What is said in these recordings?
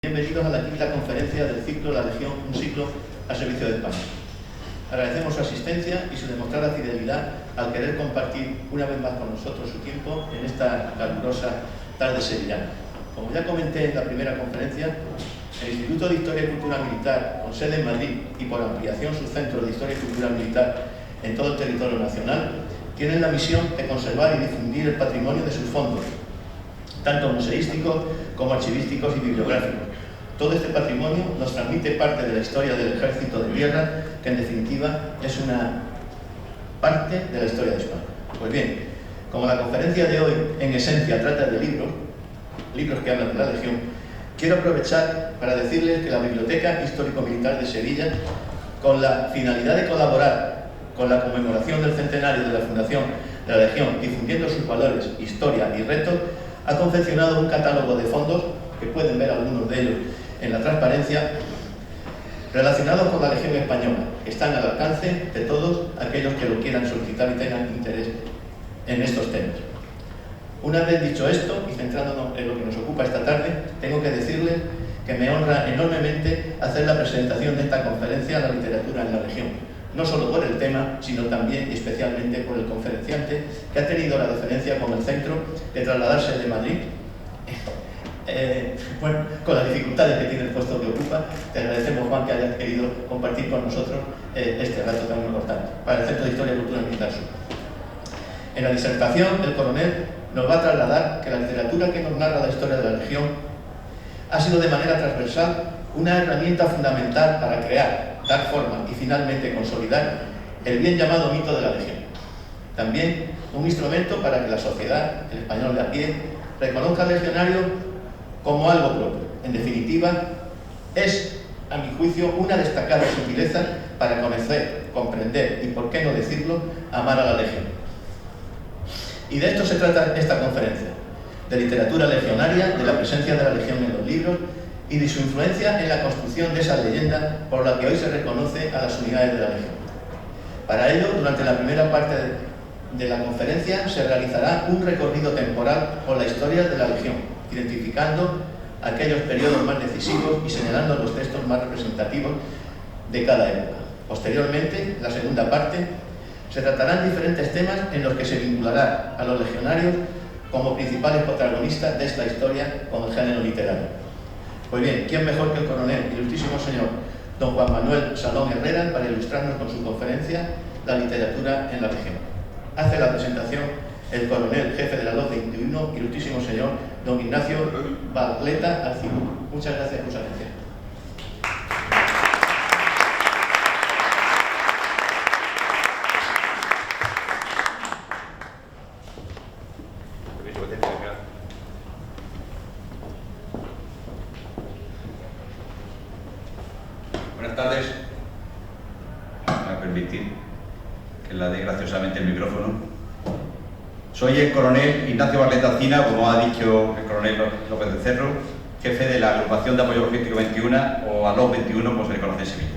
Bienvenidos a la quinta conferencia del ciclo La Legión, un ciclo al servicio de España. Agradecemos su asistencia y su demostrada fidelidad al querer compartir una vez más con nosotros su tiempo en esta calurosa tarde sevillana. Como ya comenté en la primera conferencia, el Instituto de Historia y Cultura Militar, con sede en Madrid y por ampliación sus centros de Historia y Cultura Militar en todo el territorio nacional, tienen la misión de conservar y difundir el patrimonio de sus fondos, tanto museísticos como archivísticos y bibliográficos. Todo este patrimonio nos transmite parte de la historia del Ejército de Tierra, que en definitiva es una parte de la historia de España. Pues bien, como la conferencia de hoy en esencia trata de libros que hablan de la Legión, quiero aprovechar para decirles que la Biblioteca Histórico-Militar de Sevilla, con la finalidad de colaborar con la conmemoración del centenario de la fundación de la Legión, difundiendo sus valores, historia y retos, ha confeccionado un catálogo de fondos, que pueden ver algunos de ellos en la transparencia, relacionados con la Legión Española, que están al alcance de todos aquellos que lo quieran solicitar y tengan interés en estos temas. Una vez dicho esto, y centrándonos en lo que nos ocupa esta tarde, tengo que decirles que me honra enormemente hacer la presentación de esta conferencia a la literatura en la Legión, no solo por el tema, sino también y especialmente por el conferenciante, que ha tenido la deferencia con el centro de trasladarse de Madrid. Con las dificultades que tiene el puesto que ocupa, te agradecemos, Juan, que hayas querido compartir con nosotros este rato tan importante para el Centro de Historia y Cultura Militar Sur. En la disertación, el coronel nos va a trasladar que la literatura que nos narra la historia de la Legión ha sido de manera transversal una herramienta fundamental para crear, dar forma y finalmente consolidar el bien llamado mito de la Legión. También un instrumento para que la sociedad, el español de a pie, reconozca al legionario como algo propio. En definitiva, es, a mi juicio, una destacada sutileza para conocer, comprender y, por qué no decirlo, amar a la Legión. Y de esto se trata esta conferencia, de literatura legionaria, de la presencia de la Legión en los libros y de su influencia en la construcción de esa leyenda por la que hoy se reconoce a las unidades de la Legión. Para ello, durante la primera parte de la conferencia se realizará un recorrido temporal por la historia de la Legión, identificando aquellos periodos más decisivos y señalando los textos más representativos de cada época. Posteriormente, la segunda parte, se tratarán diferentes temas en los que se vinculará a los legionarios como principales protagonistas de esta historia con el género literario. Pues bien, ¿quién mejor que el coronel, ilustrísimo señor don Juan Manuel Salón Herrera, para ilustrarnos con su conferencia La literatura en la Legión? Hace la presentación el coronel jefe de la 221, ilustrísimo señor don Ignacio Barleta Alcibú. Muchas gracias por su atención. Buenas tardes. Me va a permitir que la dé graciosamente el micrófono. Soy el coronel Ignacio Barleta Alcina, como ha dicho el coronel López de Cerro, jefe de la Agrupación de Apoyo Logístico 21, o ALOG 21, como se le conoce en Sevilla.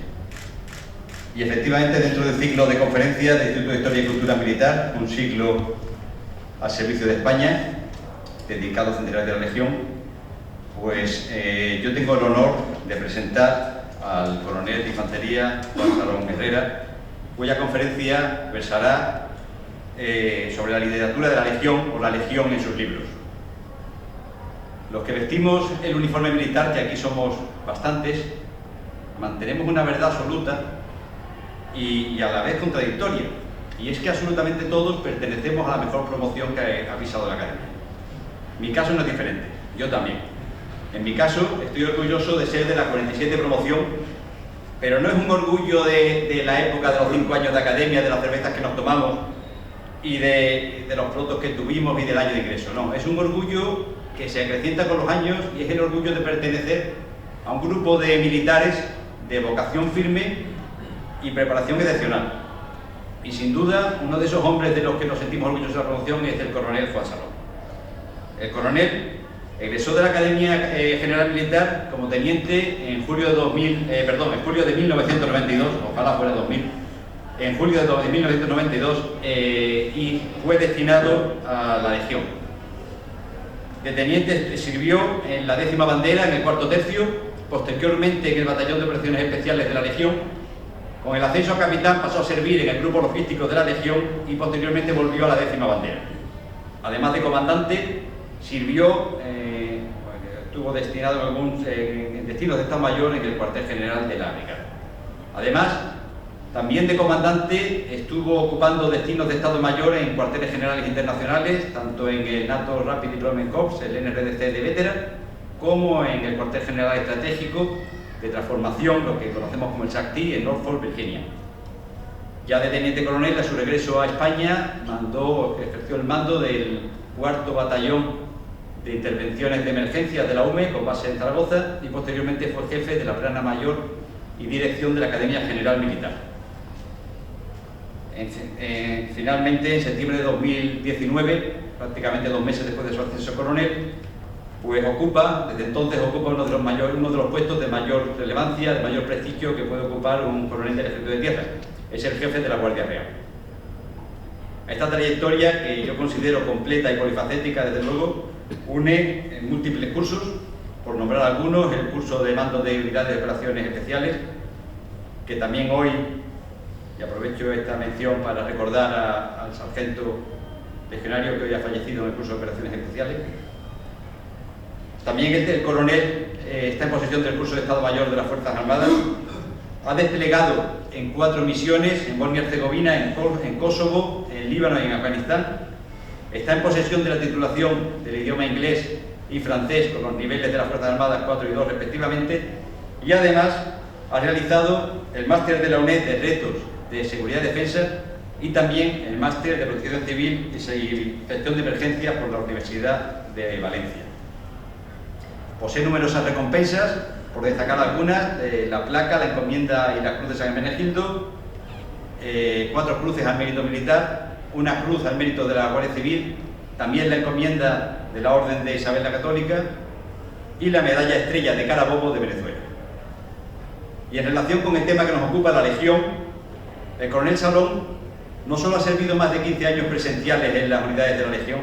Y efectivamente, dentro del ciclo de conferencias del Instituto de Historia y Cultura Militar, un ciclo al servicio de España, dedicado al centenario de la Legión, pues yo tengo el honor de presentar al coronel de Infantería Juan Salón Herrera, cuya conferencia versará sobre la literatura de la Legión o la Legión en sus libros. Los que vestimos el uniforme militar, que aquí somos bastantes, mantenemos una verdad absoluta y a la vez contradictoria, y es que absolutamente todos pertenecemos a la mejor promoción que ha pisado la academia. Mi caso no es diferente, yo también. En mi caso estoy orgulloso de ser de la 47 promoción, pero no es un orgullo de la época de los 5 años de academia, de las cervezas que nos tomamos y de los productos que tuvimos y del año de ingreso. No, es un orgullo que se acrecienta con los años y es el orgullo de pertenecer a un grupo de militares de vocación firme y preparación excepcional. Y sin duda, uno de esos hombres de los que nos sentimos orgullosos de la promoción es el coronel Juan Salón. El coronel egresó de la Academia General Militar como teniente en julio de 1992, ojalá fuera 2000, en julio de 1992, y fue destinado a la Legión. De teniente sirvió en la 10ª bandera, en el 4º tercio, posteriormente en el batallón de operaciones especiales de la Legión. Con el ascenso a capitán pasó a servir en el grupo logístico de la Legión y posteriormente volvió a la 10ª bandera. Además de comandante, sirvió, estuvo destinado en destinos de Estado Mayor en el cuartel general de la brigada. Además, también de comandante estuvo ocupando destinos de Estado Mayor en cuarteles generales internacionales, tanto en el NATO Rapid Deployment Corps, el NRDC de Vétera, como en el cuartel general estratégico de transformación, lo que conocemos como el SACTI, en Norfolk, Virginia. Ya de teniente coronel, a su regreso a España, ejerció el mando del 4º batallón de intervenciones de emergencia de la UME, con base en Zaragoza, y posteriormente fue jefe de la plana mayor y dirección de la Academia General Militar. Finalmente, en septiembre de 2019, prácticamente 2 meses después de su ascenso a coronel, pues desde entonces ocupa uno de los puestos de mayor relevancia, de mayor prestigio que puede ocupar un coronel del Ejército de Tierra. Es el jefe de la Guardia Real. Esta trayectoria, que yo considero completa y polifacética, desde luego, une en múltiples cursos, por nombrar algunos, el curso de mando de unidades de operaciones especiales, que también hoy, y aprovecho esta mención para recordar al sargento legionario que hoy ha fallecido en el curso de operaciones especiales. También el coronel está en posesión del curso de Estado Mayor de las Fuerzas Armadas. Ha desplegado en 4 misiones, en Bosnia y Herzegovina, en Kosovo, en Líbano y en Afganistán. Está en posesión de la titulación del idioma inglés y francés con los niveles de las Fuerzas Armadas 4 y 2 respectivamente. Y además ha realizado el máster de la UNED de retos de seguridad y defensa y también el máster de protección civil y gestión de emergencias por la Universidad de Valencia. Posee numerosas recompensas, por destacar algunas, la placa, la encomienda y la cruz de San Hermenegildo, 4 cruces al mérito militar, una cruz al mérito de la Guardia Civil, también la encomienda de la Orden de Isabel la Católica y la medalla estrella de Carabobo de Venezuela. Y en relación con el tema que nos ocupa, la Legión, el coronel Salón no solo ha servido más de 15 años presenciales en las unidades de la Legión,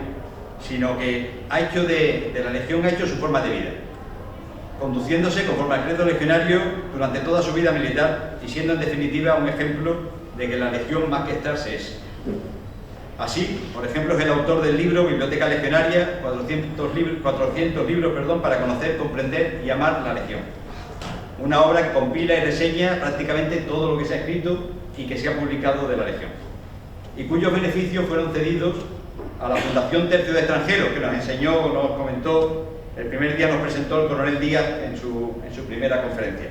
sino que ha hecho de la Legión su forma de vida, conduciéndose conforme al credo legionario durante toda su vida militar y siendo en definitiva un ejemplo de que la Legión más que estarse es. Así, por ejemplo, es el autor del libro Biblioteca Legionaria, 400 libros para conocer, comprender y amar la Legión. Una obra que compila y reseña prácticamente todo lo que se ha escrito y que se ha publicado de la Legión, y cuyos beneficios fueron cedidos a la Fundación Tercio de Extranjeros, que nos comentó, el primer día nos presentó el coronel Díaz en su primera conferencia,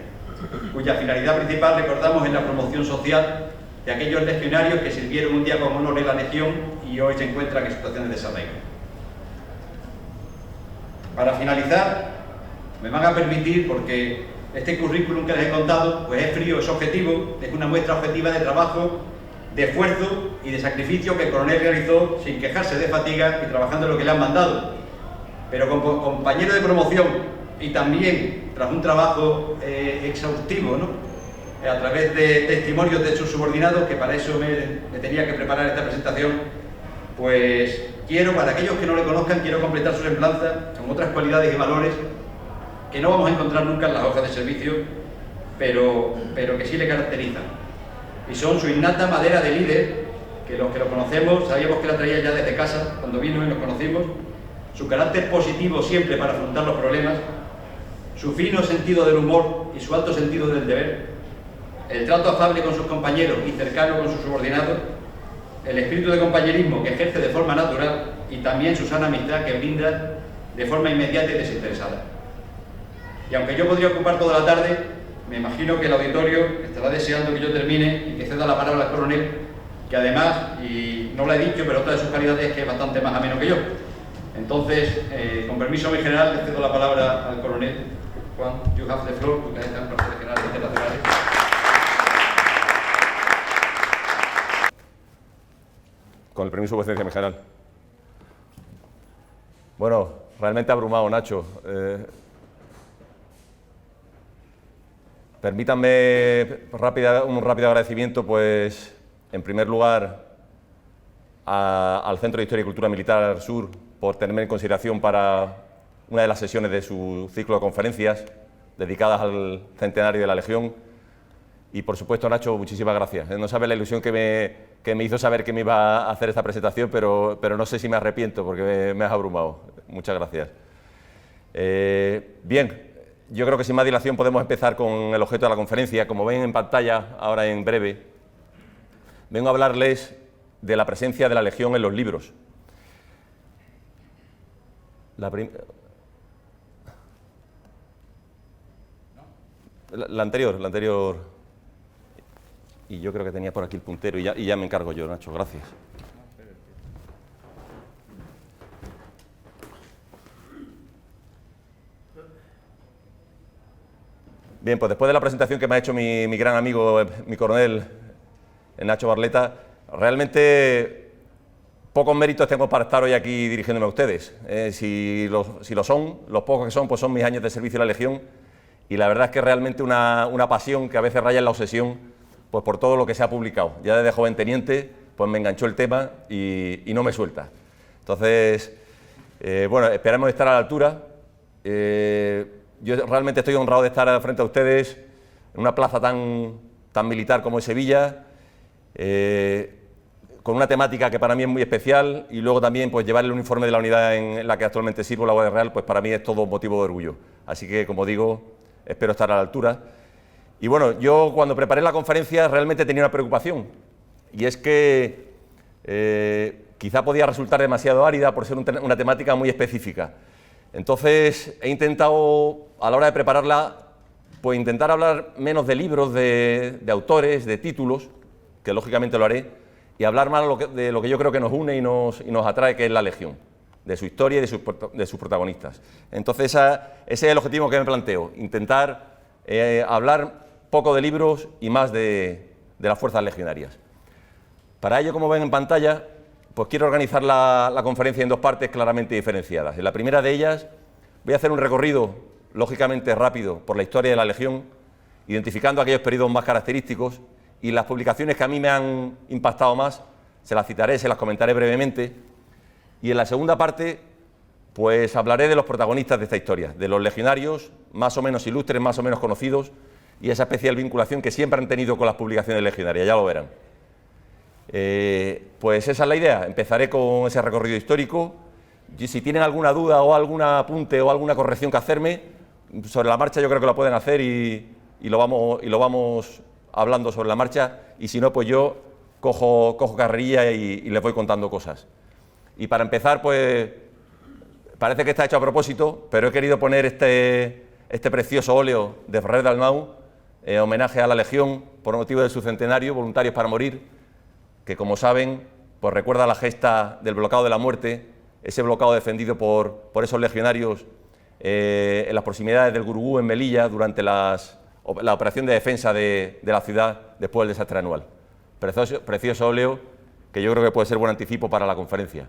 cuya finalidad principal, recordamos, es la promoción social de aquellos legionarios que sirvieron un día con honor en la Legión y hoy se encuentran en situaciones de desarraigo. Para finalizar, me van a permitir, porque este currículum que les he contado pues es frío, es objetivo, es una muestra objetiva de trabajo, de esfuerzo y de sacrificio que el coronel realizó sin quejarse de fatiga y trabajando en lo que le han mandado, pero como compañero de promoción y también tras un trabajo exhaustivo, ¿no? A través de testimonios de sus subordinados, que para eso me tenía que preparar esta presentación, pues para aquellos que no le conozcan, quiero completar su semblanza con otras cualidades y valores que no vamos a encontrar nunca en las hojas de servicio, pero que sí le caracterizan. Y son su innata madera de líder, que los que lo conocemos sabíamos que la traía ya desde casa, cuando vino y nos conocimos, su carácter positivo siempre para afrontar los problemas, su fino sentido del humor y su alto sentido del deber, el trato afable con sus compañeros y cercano con sus subordinados, el espíritu de compañerismo que ejerce de forma natural y también su sana amistad que brinda de forma inmediata y desinteresada. Y aunque yo podría ocupar toda la tarde, me imagino que el auditorio estará deseando que yo termine y que ceda la palabra al coronel, que además, y no lo he dicho, pero otra de sus calidades es que es bastante más ameno que yo. Entonces, con permiso mi general, le cedo la palabra al coronel. Juan, you have the floor, porque están cuarteles generales internacionales. Con el permiso de vuestra excelencia, mi general. Bueno, realmente abrumado, Nacho. Permítanme un rápido agradecimiento, pues, en primer lugar, al Centro de Historia y Cultura Militar Sur, por tenerme en consideración para una de las sesiones de su ciclo de conferencias dedicadas al centenario de la Legión. Y, por supuesto, Nacho, muchísimas gracias. No sabes la ilusión que me hizo saber que me iba a hacer esta presentación, pero no sé si me arrepiento porque me has abrumado. Muchas gracias. Bien, yo creo que sin más dilación podemos empezar con el objeto de la conferencia. Como ven en pantalla, ahora en breve, vengo a hablarles de la presencia de la Legión en los libros. La anterior. Y yo creo que tenía por aquí el puntero y ya me encargo yo, Nacho, gracias. Bien, pues después de la presentación que me ha hecho mi gran amigo, mi coronel Nacho Barleta, realmente pocos méritos tengo para estar hoy aquí dirigiéndome a ustedes. Si lo son, los pocos que son, pues son mis años de servicio en la Legión, y la verdad es que es realmente una pasión que a veces raya en la obsesión, pues por todo lo que se ha publicado. Ya desde joven teniente, pues me enganchó el tema y no me suelta. Entonces, bueno, esperamos estar a la altura. Yo realmente estoy honrado de estar frente a ustedes en una plaza tan militar como es Sevilla, con una temática que para mí es muy especial, y luego también pues llevar el uniforme de la unidad en la que actualmente sirvo, la Guardia Real, pues para mí es todo un motivo de orgullo. Así que, como digo, espero estar a la altura. Y bueno, yo cuando preparé la conferencia realmente tenía una preocupación, y es que quizá podía resultar demasiado árida por ser una temática muy específica. Entonces he intentado, a la hora de prepararla, pues intentar hablar menos de libros, de autores, de títulos, que lógicamente lo haré, y hablar más de lo que yo creo que nos une y nos atrae, que es la Legión, de su historia y de sus protagonistas. Entonces ese es el objetivo que me planteo, intentar hablar poco de libros y más de las fuerzas legionarias. Para ello, como ven en pantalla, pues quiero organizar la conferencia en dos partes claramente diferenciadas. En la primera de ellas voy a hacer un recorrido, lógicamente rápido, por la historia de la Legión, identificando aquellos periodos más característicos, y las publicaciones que a mí me han impactado más, se las citaré, se las comentaré brevemente. Y en la segunda parte, pues hablaré de los protagonistas de esta historia, de los legionarios, más o menos ilustres, más o menos conocidos, y esa especial vinculación que siempre han tenido con las publicaciones legionarias, ya lo verán. Pues esa es la idea. Empezaré con ese recorrido histórico, y si tienen alguna duda o algún apunte o alguna corrección que hacerme, sobre la marcha yo creo que lo pueden hacer y lo vamos hablando sobre la marcha, y si no, pues yo cojo carrerilla y les voy contando cosas. Y para empezar, pues parece que está hecho a propósito, pero he querido poner este precioso óleo de Ferrer Dalmau, homenaje a la Legión por motivo de su centenario, Voluntarios para Morir, que, como saben, pues recuerda la gesta del bloqueo de la muerte, ese bloqueo defendido por esos legionarios en las proximidades del Gurugú, en Melilla, durante la operación de defensa de la ciudad después del desastre anual. Precioso óleo que yo creo que puede ser buen anticipo para la conferencia.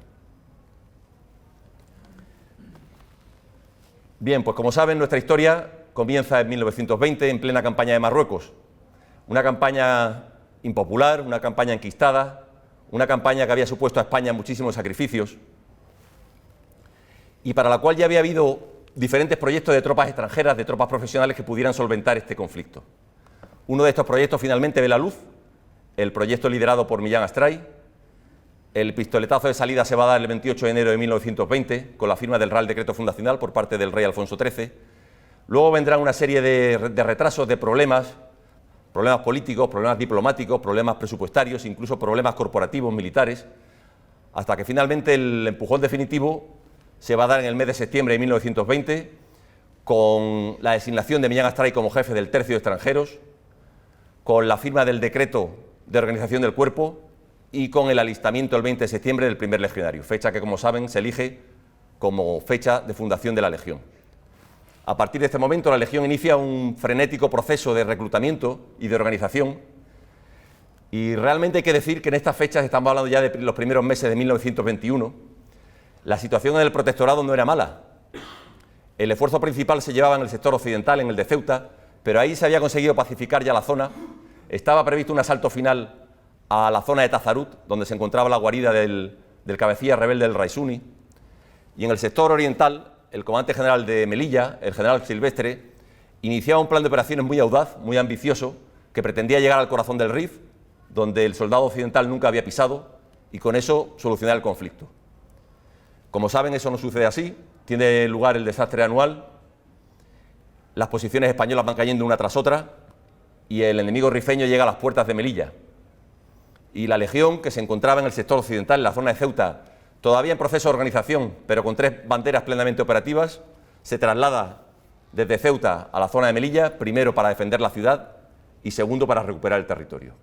Bien, pues como saben, nuestra historia comienza en 1920, en plena campaña de Marruecos. Una campaña impopular, una campaña enquistada, una campaña que había supuesto a España muchísimos sacrificios y para la cual ya había habido diferentes proyectos de tropas extranjeras, de tropas profesionales que pudieran solventar este conflicto. Uno de estos proyectos finalmente ve la luz, el proyecto liderado por Millán Astray. El pistoletazo de salida se va a dar el 28 de enero de 1920, con la firma del Real Decreto Fundacional por parte del rey Alfonso XIII. Luego vendrán una serie de retrasos, de problemas políticos, problemas diplomáticos, problemas presupuestarios, incluso problemas corporativos, militares, hasta que finalmente el empujón definitivo se va a dar en el mes de septiembre de 1920, con la designación de Millán Astray como jefe del Tercio de Extranjeros, con la firma del decreto de organización del cuerpo y con el alistamiento el 20 de septiembre del primer legionario, fecha que, como saben, se elige como fecha de fundación de la Legión. A partir de este momento, la Legión inicia un frenético proceso de reclutamiento y de organización, y realmente hay que decir que en estas fechas, estamos hablando ya de los primeros meses de 1921, la situación en el protectorado no era mala. El esfuerzo principal se llevaba en el sector occidental, en el de Ceuta, pero ahí se había conseguido pacificar ya la zona. Estaba previsto un asalto final a la zona de Tazarut, donde se encontraba la guarida del cabecilla rebelde del Raisuni. Y en el sector oriental, el comandante general de Melilla, el general Silvestre, iniciaba un plan de operaciones muy audaz, muy ambicioso, que pretendía llegar al corazón del Rif, donde el soldado occidental nunca había pisado, y con eso solucionar el conflicto. Como saben, eso no sucede así, tiene lugar el desastre anual, las posiciones españolas van cayendo una tras otra, y el enemigo rifeño llega a las puertas de Melilla. Y la legión, que se encontraba en el sector occidental, en la zona de Ceuta, todavía en proceso de organización, pero con 3 banderas plenamente operativas, se traslada desde Ceuta a la zona de Melilla, primero para defender la ciudad y segundo para recuperar el territorio.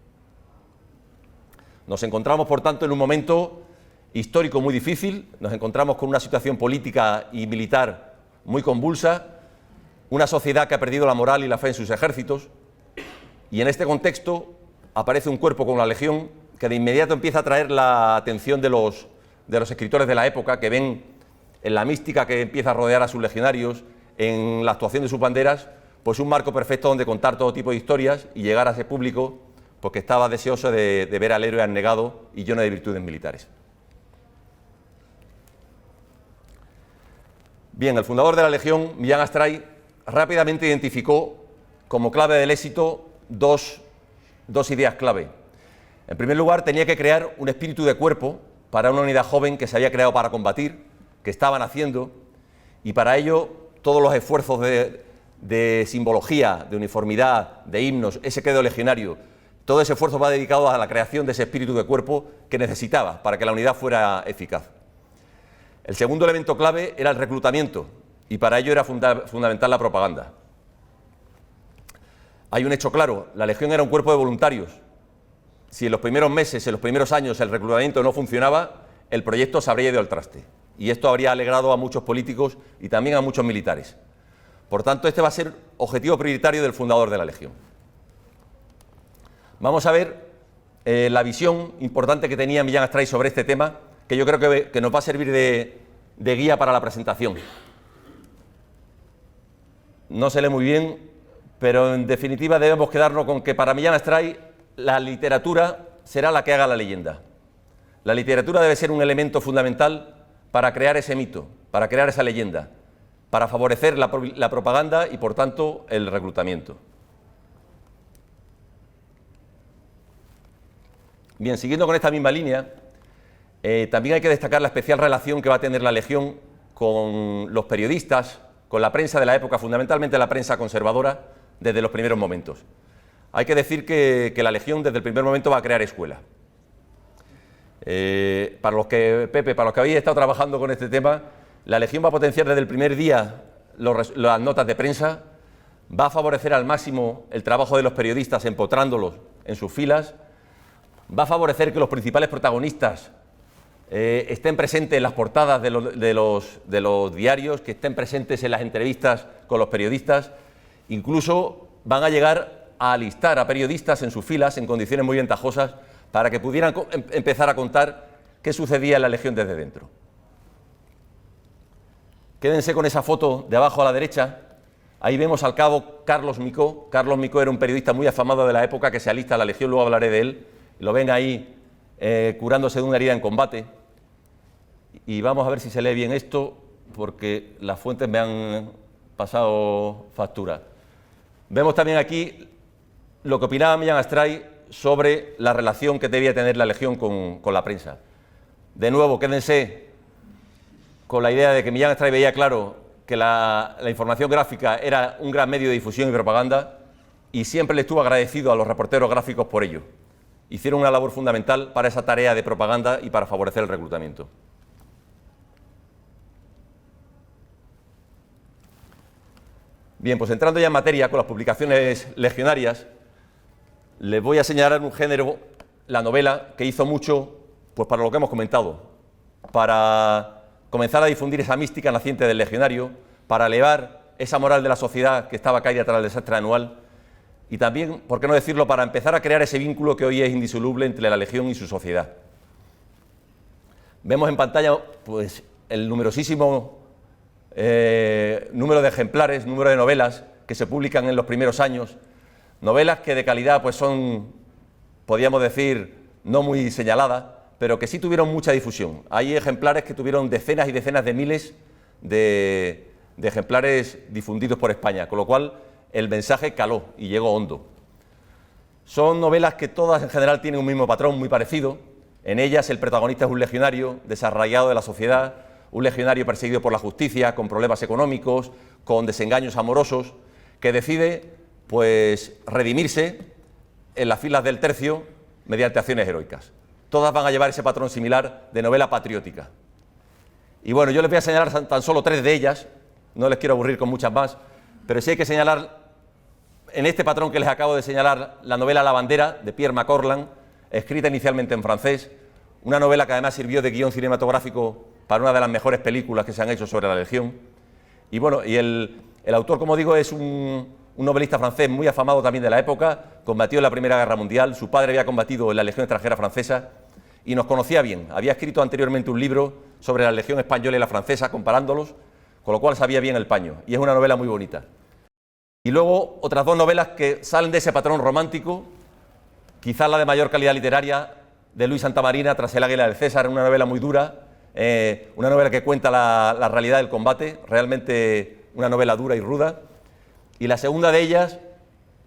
Nos encontramos, por tanto, en un momento histórico muy difícil, nos encontramos con una situación política y militar muy convulsa, una sociedad que ha perdido la moral y la fe en sus ejércitos, y en este contexto aparece un cuerpo como la Legión que de inmediato empieza a atraer la atención de los escritores de la época, que ven en la mística que empieza a rodear a sus legionarios, en la actuación de sus banderas, pues un marco perfecto donde contar todo tipo de historias y llegar a ese público porque estaba deseoso de ver al héroe abnegado y lleno de virtudes militares. Bien, el fundador de la Legión, Millán Astray, rápidamente identificó como clave del éxito dos ideas clave. En primer lugar, tenía que crear un espíritu de cuerpo para una unidad joven que se había creado para combatir, que estaban haciendo, y para ello todos los esfuerzos de simbología, de uniformidad, de himnos, ese credo legionario, todo ese esfuerzo va dedicado a la creación de ese espíritu de cuerpo que necesitaba para que la unidad fuera eficaz. El segundo elemento clave era el reclutamiento, y para ello era fundamental la propaganda. Hay un hecho claro, la Legión era un cuerpo de voluntarios. Si en los primeros meses, en los primeros años el reclutamiento no funcionaba, el proyecto se habría ido al traste. Y esto habría alegrado a muchos políticos y también a muchos militares. Por tanto, este va a ser objetivo prioritario del fundador de la Legión. Vamos a ver la visión importante que tenía Millán Astray sobre este tema, que yo creo que nos va a servir de guía para la presentación. No se lee muy bien, pero en definitiva debemos quedarnos con que para Millán Astray la literatura será la que haga la leyenda. La literatura debe ser un elemento fundamental para crear ese mito, para crear esa leyenda, para favorecer la propaganda y, por tanto, el reclutamiento. Bien, siguiendo con esta misma línea, también hay que destacar la especial relación que va a tener la Legión con los periodistas, con la prensa de la época, fundamentalmente la prensa conservadora, desde los primeros momentos. Hay que decir que la Legión desde el primer momento va a crear escuela. Para los que habéis estado trabajando con este tema, la Legión va a potenciar desde el primer día las notas de prensa, va a favorecer al máximo el trabajo de los periodistas empotrándolos en sus filas, va a favorecer que los principales protagonistas estén presentes en las portadas de los diarios, que estén presentes en las entrevistas con los periodistas, incluso van a llegar a alistar a periodistas en sus filas en condiciones muy ventajosas para que pudieran empezar a contar qué sucedía en la Legión desde dentro. Quédense con esa foto de abajo a la derecha. Ahí vemos al cabo Carlos Micó. Carlos Micó era un periodista muy afamado de la época que se alista a la Legión, luego hablaré de él. Lo ven ahí curándose de una herida en combate. Y vamos a ver si se lee bien esto, porque las fuentes me han pasado factura. Vemos también aquí lo que opinaba Millán Astray sobre la relación que debía tener la Legión con la prensa. De nuevo, quédense con la idea de que Millán Astray veía claro que la información gráfica era un gran medio de difusión y propaganda, y siempre le estuvo agradecido a los reporteros gráficos por ello. Hicieron una labor fundamental para esa tarea de propaganda y para favorecer el reclutamiento. Bien, pues entrando ya en materia con las publicaciones legionarias, les voy a señalar un género, la novela, que hizo mucho pues para lo que hemos comentado, para comenzar a difundir esa mística naciente del legionario, para elevar esa moral de la sociedad que estaba caída tras el desastre anual, y también, por qué no decirlo, para empezar a crear ese vínculo que hoy es indisoluble entre la Legión y su sociedad. Vemos en pantalla pues el numerosísimo número de ejemplares, número de novelas que se publican en los primeros años, novelas que de calidad pues son, podríamos decir, no muy señaladas, pero que sí tuvieron mucha difusión. Hay ejemplares que tuvieron decenas y decenas de miles de ejemplares difundidos por España, con lo cual el mensaje caló y llegó hondo. Son novelas que todas en general tienen un mismo patrón muy parecido. En ellas el protagonista es un legionario desarraigado de la sociedad, un legionario perseguido por la justicia, con problemas económicos, con desengaños amorosos, que decide pues redimirse en las filas del tercio mediante acciones heroicas. Todas van a llevar ese patrón similar de novela patriótica. Y bueno, yo les voy a señalar tan solo 3 de ellas, no les quiero aburrir con muchas más, pero sí hay que señalar en este patrón que les acabo de señalar la novela La bandera, de Pierre Macorlan, escrita inicialmente en francés, una novela que además sirvió de guión cinematográfico para una de las mejores películas que se han hecho sobre la Legión. Y bueno, y el autor, como digo, es un novelista francés muy afamado también de la época, combatió en la Primera Guerra Mundial, su padre había combatido en la Legión extranjera francesa y nos conocía bien. Había escrito anteriormente un libro sobre la Legión española y la francesa, comparándolos, con lo cual sabía bien el paño, y es una novela muy bonita. Y luego otras 2 novelas que salen de ese patrón romántico, quizás la de mayor calidad literaria, de Luis Santamarina, Tras el águila del César, una novela muy dura, una novela que cuenta la realidad del combate, realmente una novela dura y ruda. Y la segunda de ellas,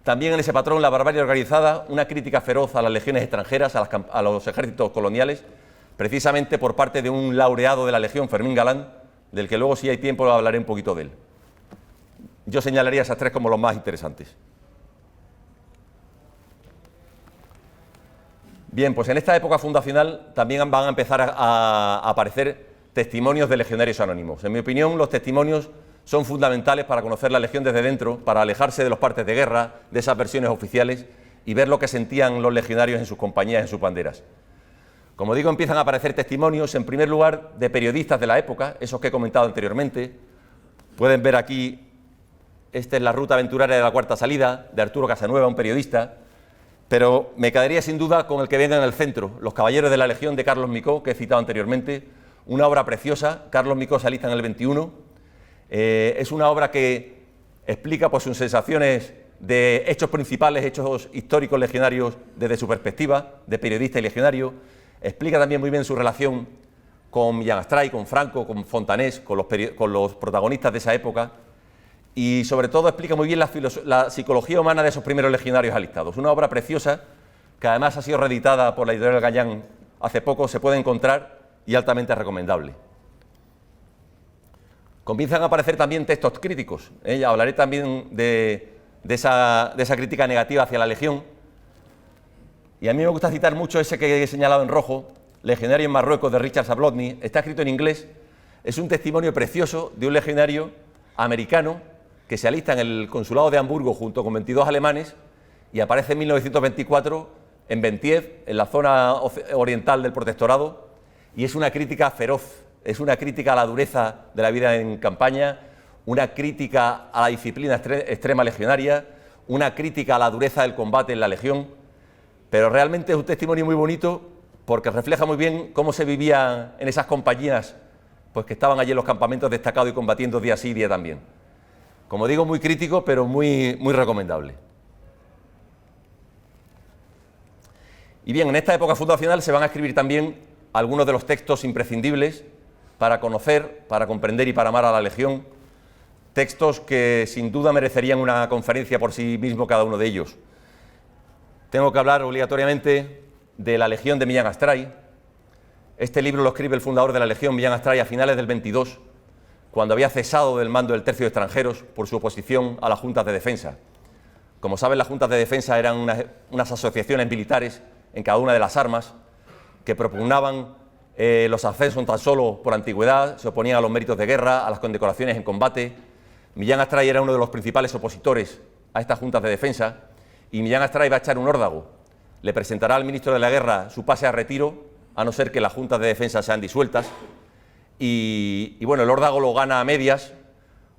también en ese patrón, La barbarie organizada, una crítica feroz a las legiones extranjeras, a los ejércitos coloniales, precisamente por parte de un laureado de la Legión, Fermín Galán, del que luego, si hay tiempo, hablaré un poquito de él. Yo señalaría esas 3 como los más interesantes. Bien, pues en esta época fundacional también van a empezar a aparecer testimonios de legionarios anónimos. En mi opinión, los testimonios son fundamentales para conocer la Legión desde dentro, para alejarse de los partes de guerra, de esas versiones oficiales y ver lo que sentían los legionarios en sus compañías, en sus banderas. Como digo, empiezan a aparecer testimonios, en primer lugar, de periodistas de la época, esos que he comentado anteriormente. Pueden ver aquí, esta es La ruta aventurera de la cuarta salida, de Arturo Casanueva, un periodista, pero me quedaría sin duda con el que venga en el centro, Los caballeros de la Legión, de Carlos Micó, que he citado anteriormente, una obra preciosa. Carlos Micó se alista en el 21, es una obra que explica pues, sus sensaciones de hechos principales, hechos históricos legionarios desde su perspectiva, de periodista y legionario. Explica también muy bien su relación con Millán Astray, con Franco, con Fontanés, con los protagonistas de esa época, y sobre todo explica muy bien la psicología humana de esos primeros legionarios alistados. Una obra preciosa que además ha sido reeditada por la editorial Gallán hace poco, se puede encontrar y altamente recomendable. Comienzan a aparecer también textos críticos. Hablaré también de esa crítica negativa hacia la Legión. Y a mí me gusta citar mucho ese que he señalado en rojo, Legionario en Marruecos, de Richard Sablotny. Está escrito en inglés. Es un testimonio precioso de un legionario americano que se alista en el consulado de Hamburgo junto con 22 alemanes y aparece en 1924 en Bentiev, en la zona oriental del protectorado, y es una crítica feroz. Es una crítica a la dureza de la vida en campaña, una crítica a la disciplina extrema legionaria, una crítica a la dureza del combate en la Legión, pero realmente es un testimonio muy bonito porque refleja muy bien cómo se vivía en esas compañías pues, que estaban allí en los campamentos destacados y combatiendo día sí y día también. Como digo, muy crítico, pero muy recomendable. Y bien, en esta época fundacional se van a escribir también algunos de los textos imprescindibles para conocer, para comprender y para amar a la Legión, textos que sin duda merecerían una conferencia por sí mismo cada uno de ellos. Tengo que hablar obligatoriamente de La Legión de Millán Astray. Este libro lo escribe el fundador de la Legión, Millán Astray, a finales del 22, cuando había cesado del mando del Tercio de Extranjeros por su oposición a las juntas de defensa. Como saben, las juntas de defensa eran unas asociaciones militares en cada una de las armas que propugnaban los ascensos tan solo por antigüedad, se oponían a los méritos de guerra, a las condecoraciones en combate. Millán Astray era uno de los principales opositores a estas juntas de defensa y Millán Astray va a echar un órdago. Le presentará al ministro de la Guerra su pase a retiro, a no ser que las juntas de defensa sean disueltas. Y bueno, el órdago lo gana a medias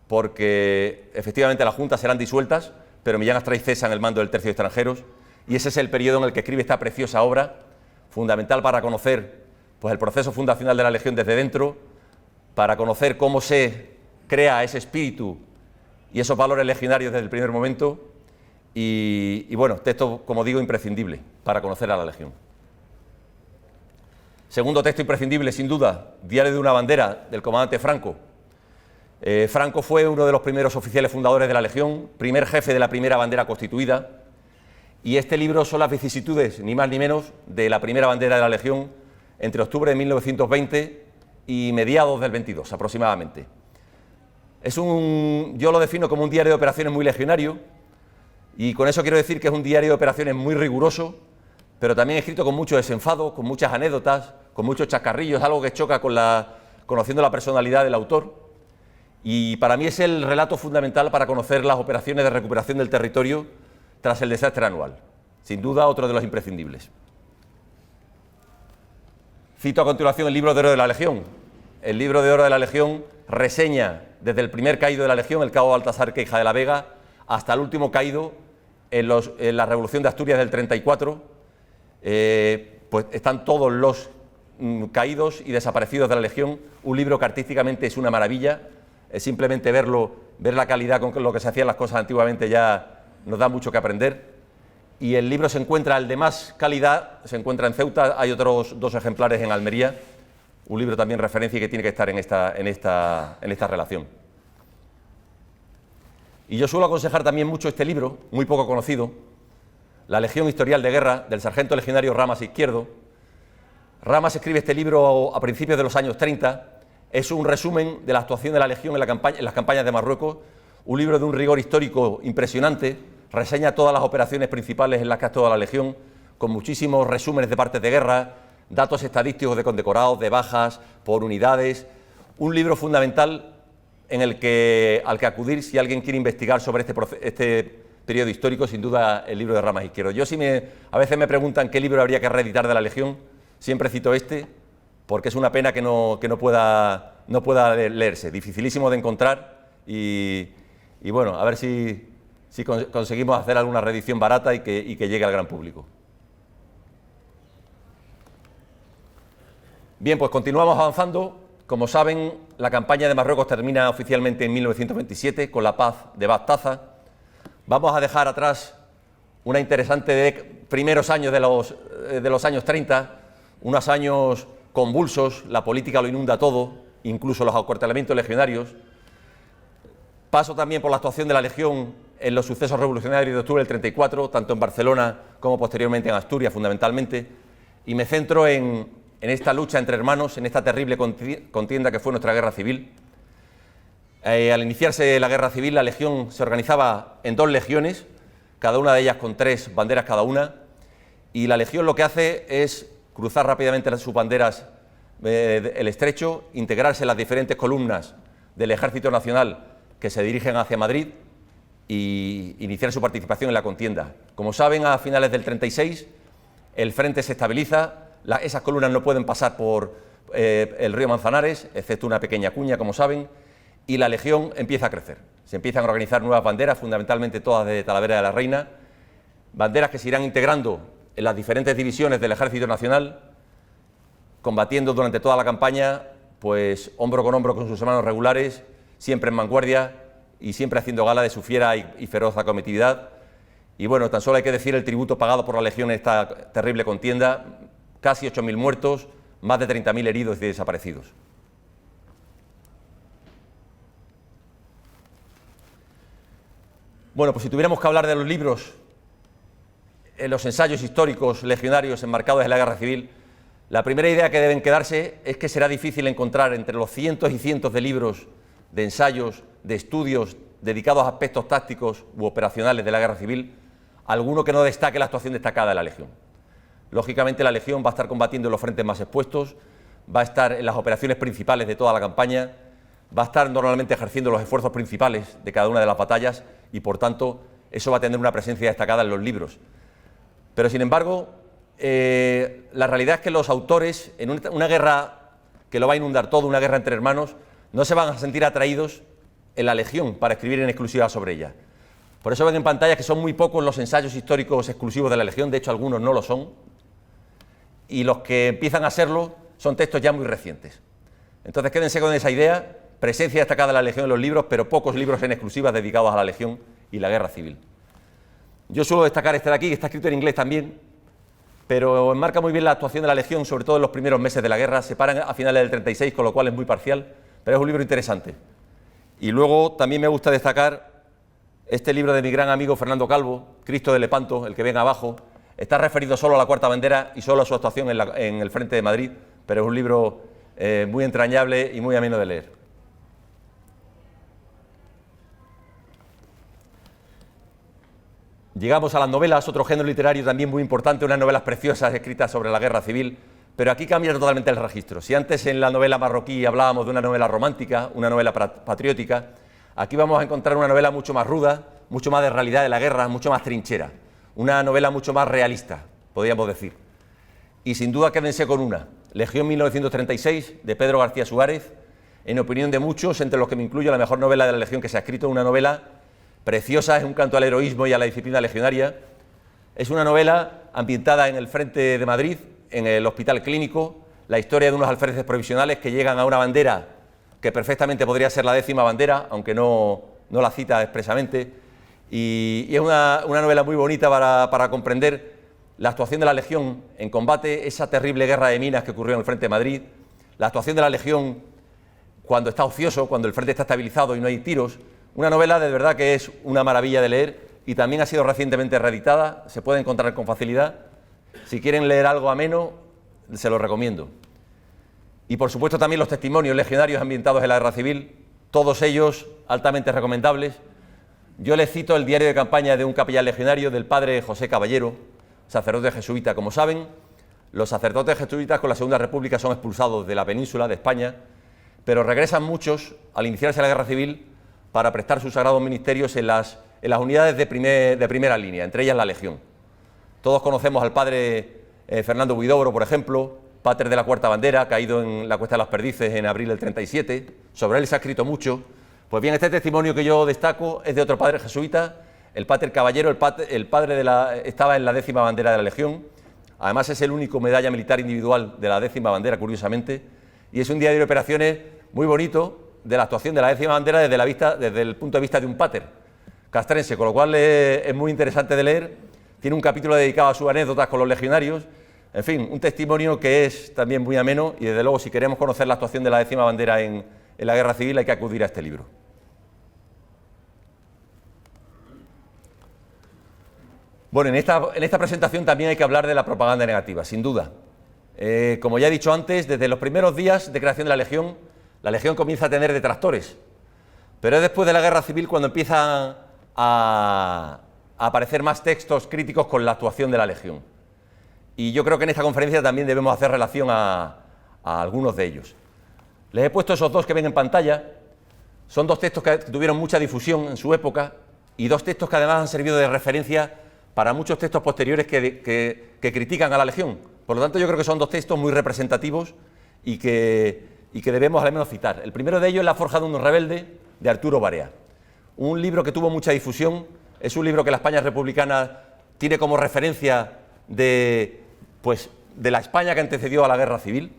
porque efectivamente las juntas serán disueltas, pero Millán Astray cesa en el mando del Tercio de Extranjeros y ese es el periodo en el que escribe esta preciosa obra, fundamental para conocer pues, el proceso fundacional de la Legión desde dentro, para conocer cómo se crea ese espíritu y esos valores legionarios desde el primer momento y bueno, texto, como digo, imprescindible para conocer a la Legión. Segundo texto imprescindible, sin duda, Diario de una bandera, del comandante Franco. Franco fue uno de los primeros oficiales fundadores de la Legión, primer jefe de la primera bandera constituida, y este libro son las vicisitudes, ni más ni menos, de la primera bandera de la Legión entre octubre de 1920 y mediados del 22, aproximadamente. Yo lo defino como un diario de operaciones muy legionario, y con eso quiero decir que es un diario de operaciones muy riguroso, pero también escrito con mucho desenfado, con muchas anécdotas, con muchos chascarrillos, algo que choca conociendo la personalidad del autor. Y para mí es el relato fundamental para conocer las operaciones de recuperación del territorio tras el desastre anual. Sin duda, otro de los imprescindibles. Cito a continuación el libro de oro de la Legión. El libro de oro de la Legión reseña desde el primer caído de la Legión, el cabo Baltasar Queija de la Vega, hasta el último caído en la Revolución de Asturias del 34. Pues están todos los caídos y desaparecidos de la Legión. Un libro que artísticamente es una maravilla. Simplemente ver la calidad con lo que se hacían las cosas antiguamente ya nos da mucho que aprender. Y el libro se encuentra, el de más calidad, se encuentra en Ceuta, hay otros 2 ejemplares en Almería, un libro también referencia y que tiene que estar en esta relación. Y yo suelo aconsejar también mucho este libro, muy poco conocido, La Legión Historial de Guerra, del sargento legionario Ramas Izquierdo. Ramas escribe este libro a principios de los años 30, es un resumen de la actuación de la Legión en las campañas de Marruecos, un libro de un rigor histórico impresionante, reseña todas las operaciones principales en las que ha actuado la Legión, con muchísimos resúmenes de partes de guerra, datos estadísticos de condecorados, de bajas, por unidades. Un libro fundamental al que acudir si alguien quiere investigar sobre este periodo histórico, sin duda el libro de Ramas Izquierdo. A veces me preguntan qué libro habría que reeditar de la Legión, siempre cito este, porque es una pena que no pueda leerse, dificilísimo de encontrar y bueno, a ver si conseguimos hacer alguna reedición barata y que llegue al gran público. Bien, pues continuamos avanzando. Como saben, la campaña de Marruecos termina oficialmente en 1927 con la paz de Bagtaza. Vamos a dejar atrás una interesante primeros años de los años 30, unos años convulsos, la política lo inunda todo, incluso los acuartelamientos legionarios. Paso también por la actuación de la Legión en los sucesos revolucionarios de octubre del 34, tanto en Barcelona como posteriormente en Asturias, fundamentalmente, y me centro en esta lucha entre hermanos, en esta terrible contienda que fue nuestra guerra civil. Al iniciarse la guerra civil, la Legión se organizaba en 2 legiones, cada una de ellas con 3 banderas cada una, y la Legión lo que hace es cruzar rápidamente sus banderas el estrecho, integrarse en las diferentes columnas del Ejército Nacional que se dirigen hacia Madrid y iniciar su participación en la contienda. Como saben, a finales del 36 el frente se estabiliza, esas columnas no pueden pasar por el río Manzanares, excepto una pequeña cuña, como saben, y la Legión empieza a crecer. Se empiezan a organizar nuevas banderas, fundamentalmente todas de Talavera de la Reina, banderas que se irán integrando en las diferentes divisiones del Ejército Nacional, combatiendo durante toda la campaña, pues hombro con hombro con sus hermanos regulares, siempre en vanguardia y siempre haciendo gala de su fiera y feroz acometividad. Y bueno, tan solo hay que decir el tributo pagado por la Legión en esta terrible contienda, casi 8.000 muertos, más de 30.000 heridos y desaparecidos. Bueno, pues si tuviéramos que hablar de los libros, los ensayos históricos legionarios enmarcados en la guerra civil, la primera idea que deben quedarse es que será difícil encontrar entre los cientos y cientos de libros, de ensayos, de estudios dedicados a aspectos tácticos u operacionales de la guerra civil, alguno que no destaque la actuación destacada de la Legión. Lógicamente la Legión va a estar combatiendo en los frentes más expuestos, va a estar en las operaciones principales de toda la campaña, va a estar normalmente ejerciendo los esfuerzos principales de cada una de las batallas y por tanto eso va a tener una presencia destacada en los libros. Pero sin embargo, la realidad es que los autores, en una guerra que lo va a inundar todo, una guerra entre hermanos, no se van a sentir atraídos en la Legión para escribir en exclusiva sobre ella. Por eso ven en pantalla que son muy pocos los ensayos históricos exclusivos de la Legión, de hecho algunos no lo son, y los que empiezan a serlo son textos ya muy recientes. Entonces quédense con esa idea, presencia destacada de la Legión en los libros, pero pocos libros en exclusiva dedicados a la Legión y la guerra civil. Yo suelo destacar este de aquí, que está escrito en inglés también, pero enmarca muy bien la actuación de la Legión, sobre todo en los primeros meses de la guerra. Se paran a finales del 36, con lo cual es muy parcial, pero es un libro interesante. Y luego también me gusta destacar este libro de mi gran amigo Fernando Calvo, Cristo de Lepanto, el que ven abajo. Está referido solo a la Cuarta Bandera y solo a su actuación en el frente de Madrid, pero es un libro muy entrañable y muy ameno de leer. Llegamos a las novelas, otro género literario también muy importante, unas novelas preciosas escritas sobre la guerra civil, pero aquí cambia totalmente el registro. Si antes en la novela marroquí hablábamos de una novela romántica, una novela patriótica, aquí vamos a encontrar una novela mucho más ruda, mucho más de realidad de la guerra, mucho más trinchera, una novela mucho más realista, podríamos decir. Y sin duda quédense con una, Legión 1936, de Pedro García Suárez, en opinión de muchos, entre los que me incluyo, la mejor novela de la Legión que se ha escrito, una novela preciosa, es un canto al heroísmo y a la disciplina legionaria. Es una novela ambientada en el frente de Madrid, en el Hospital Clínico, la historia de unos alféreces provisionales que llegan a una bandera que perfectamente podría ser la 10ª bandera, aunque no la cita expresamente, y es una novela muy bonita para comprender la actuación de la Legión en combate, esa terrible guerra de minas que ocurrió en el frente de Madrid, la actuación de la Legión cuando está ocioso, cuando el frente está estabilizado y no hay tiros. Una novela de verdad que es una maravilla de leer y también ha sido recientemente reeditada, se puede encontrar con facilidad. Si quieren leer algo ameno, se lo recomiendo. Y por supuesto también los testimonios legionarios ambientados en la guerra civil, todos ellos altamente recomendables. Yo les cito el diario de campaña de un capellán legionario, del padre José Caballero, sacerdote jesuita. Como saben, los sacerdotes jesuitas con la Segunda República son expulsados de la península de España, pero regresan muchos al iniciarse la guerra civil para prestar sus sagrados ministerios en las unidades de primera línea, entre ellas la Legión. Todos conocemos al padre Fernando Huidobro, por ejemplo, pater de la Cuarta Bandera, caído en la Cuesta de las Perdices en abril del 37. Sobre él se ha escrito mucho. Pues bien, este testimonio que yo destaco es de otro padre jesuita, el pater Caballero, estaba en la 10ª bandera de la Legión. Además es el único medalla militar individual de la 10ª bandera, curiosamente, y es un diario de operaciones muy bonito de la actuación de la 10ª bandera desde el punto de vista de un pater castrense, con lo cual es muy interesante de leer. Tiene un capítulo dedicado a sus anécdotas con los legionarios. En fin, un testimonio que es también muy ameno y desde luego si queremos conocer la actuación de la 10ª bandera en la guerra civil hay que acudir a este libro. Bueno, en esta presentación también hay que hablar de la propaganda negativa, sin duda. Como ya he dicho antes, desde los primeros días de creación de la Legión comienza a tener detractores, pero es después de la guerra civil cuando empiezan a aparecer más textos críticos con la actuación de la Legión. Y yo creo que en esta conferencia también debemos hacer relación a algunos de ellos. Les he puesto esos dos que ven en pantalla. Son dos textos que tuvieron mucha difusión en su época y dos textos que además han servido de referencia para muchos textos posteriores que critican a la Legión. Por lo tanto, yo creo que son dos textos muy representativos y que debemos al menos citar. El primero de ellos es La forja de un rebelde, de Arturo Barea. Un libro que tuvo mucha difusión, es un libro que la España republicana tiene como referencia de la España que antecedió a la guerra civil.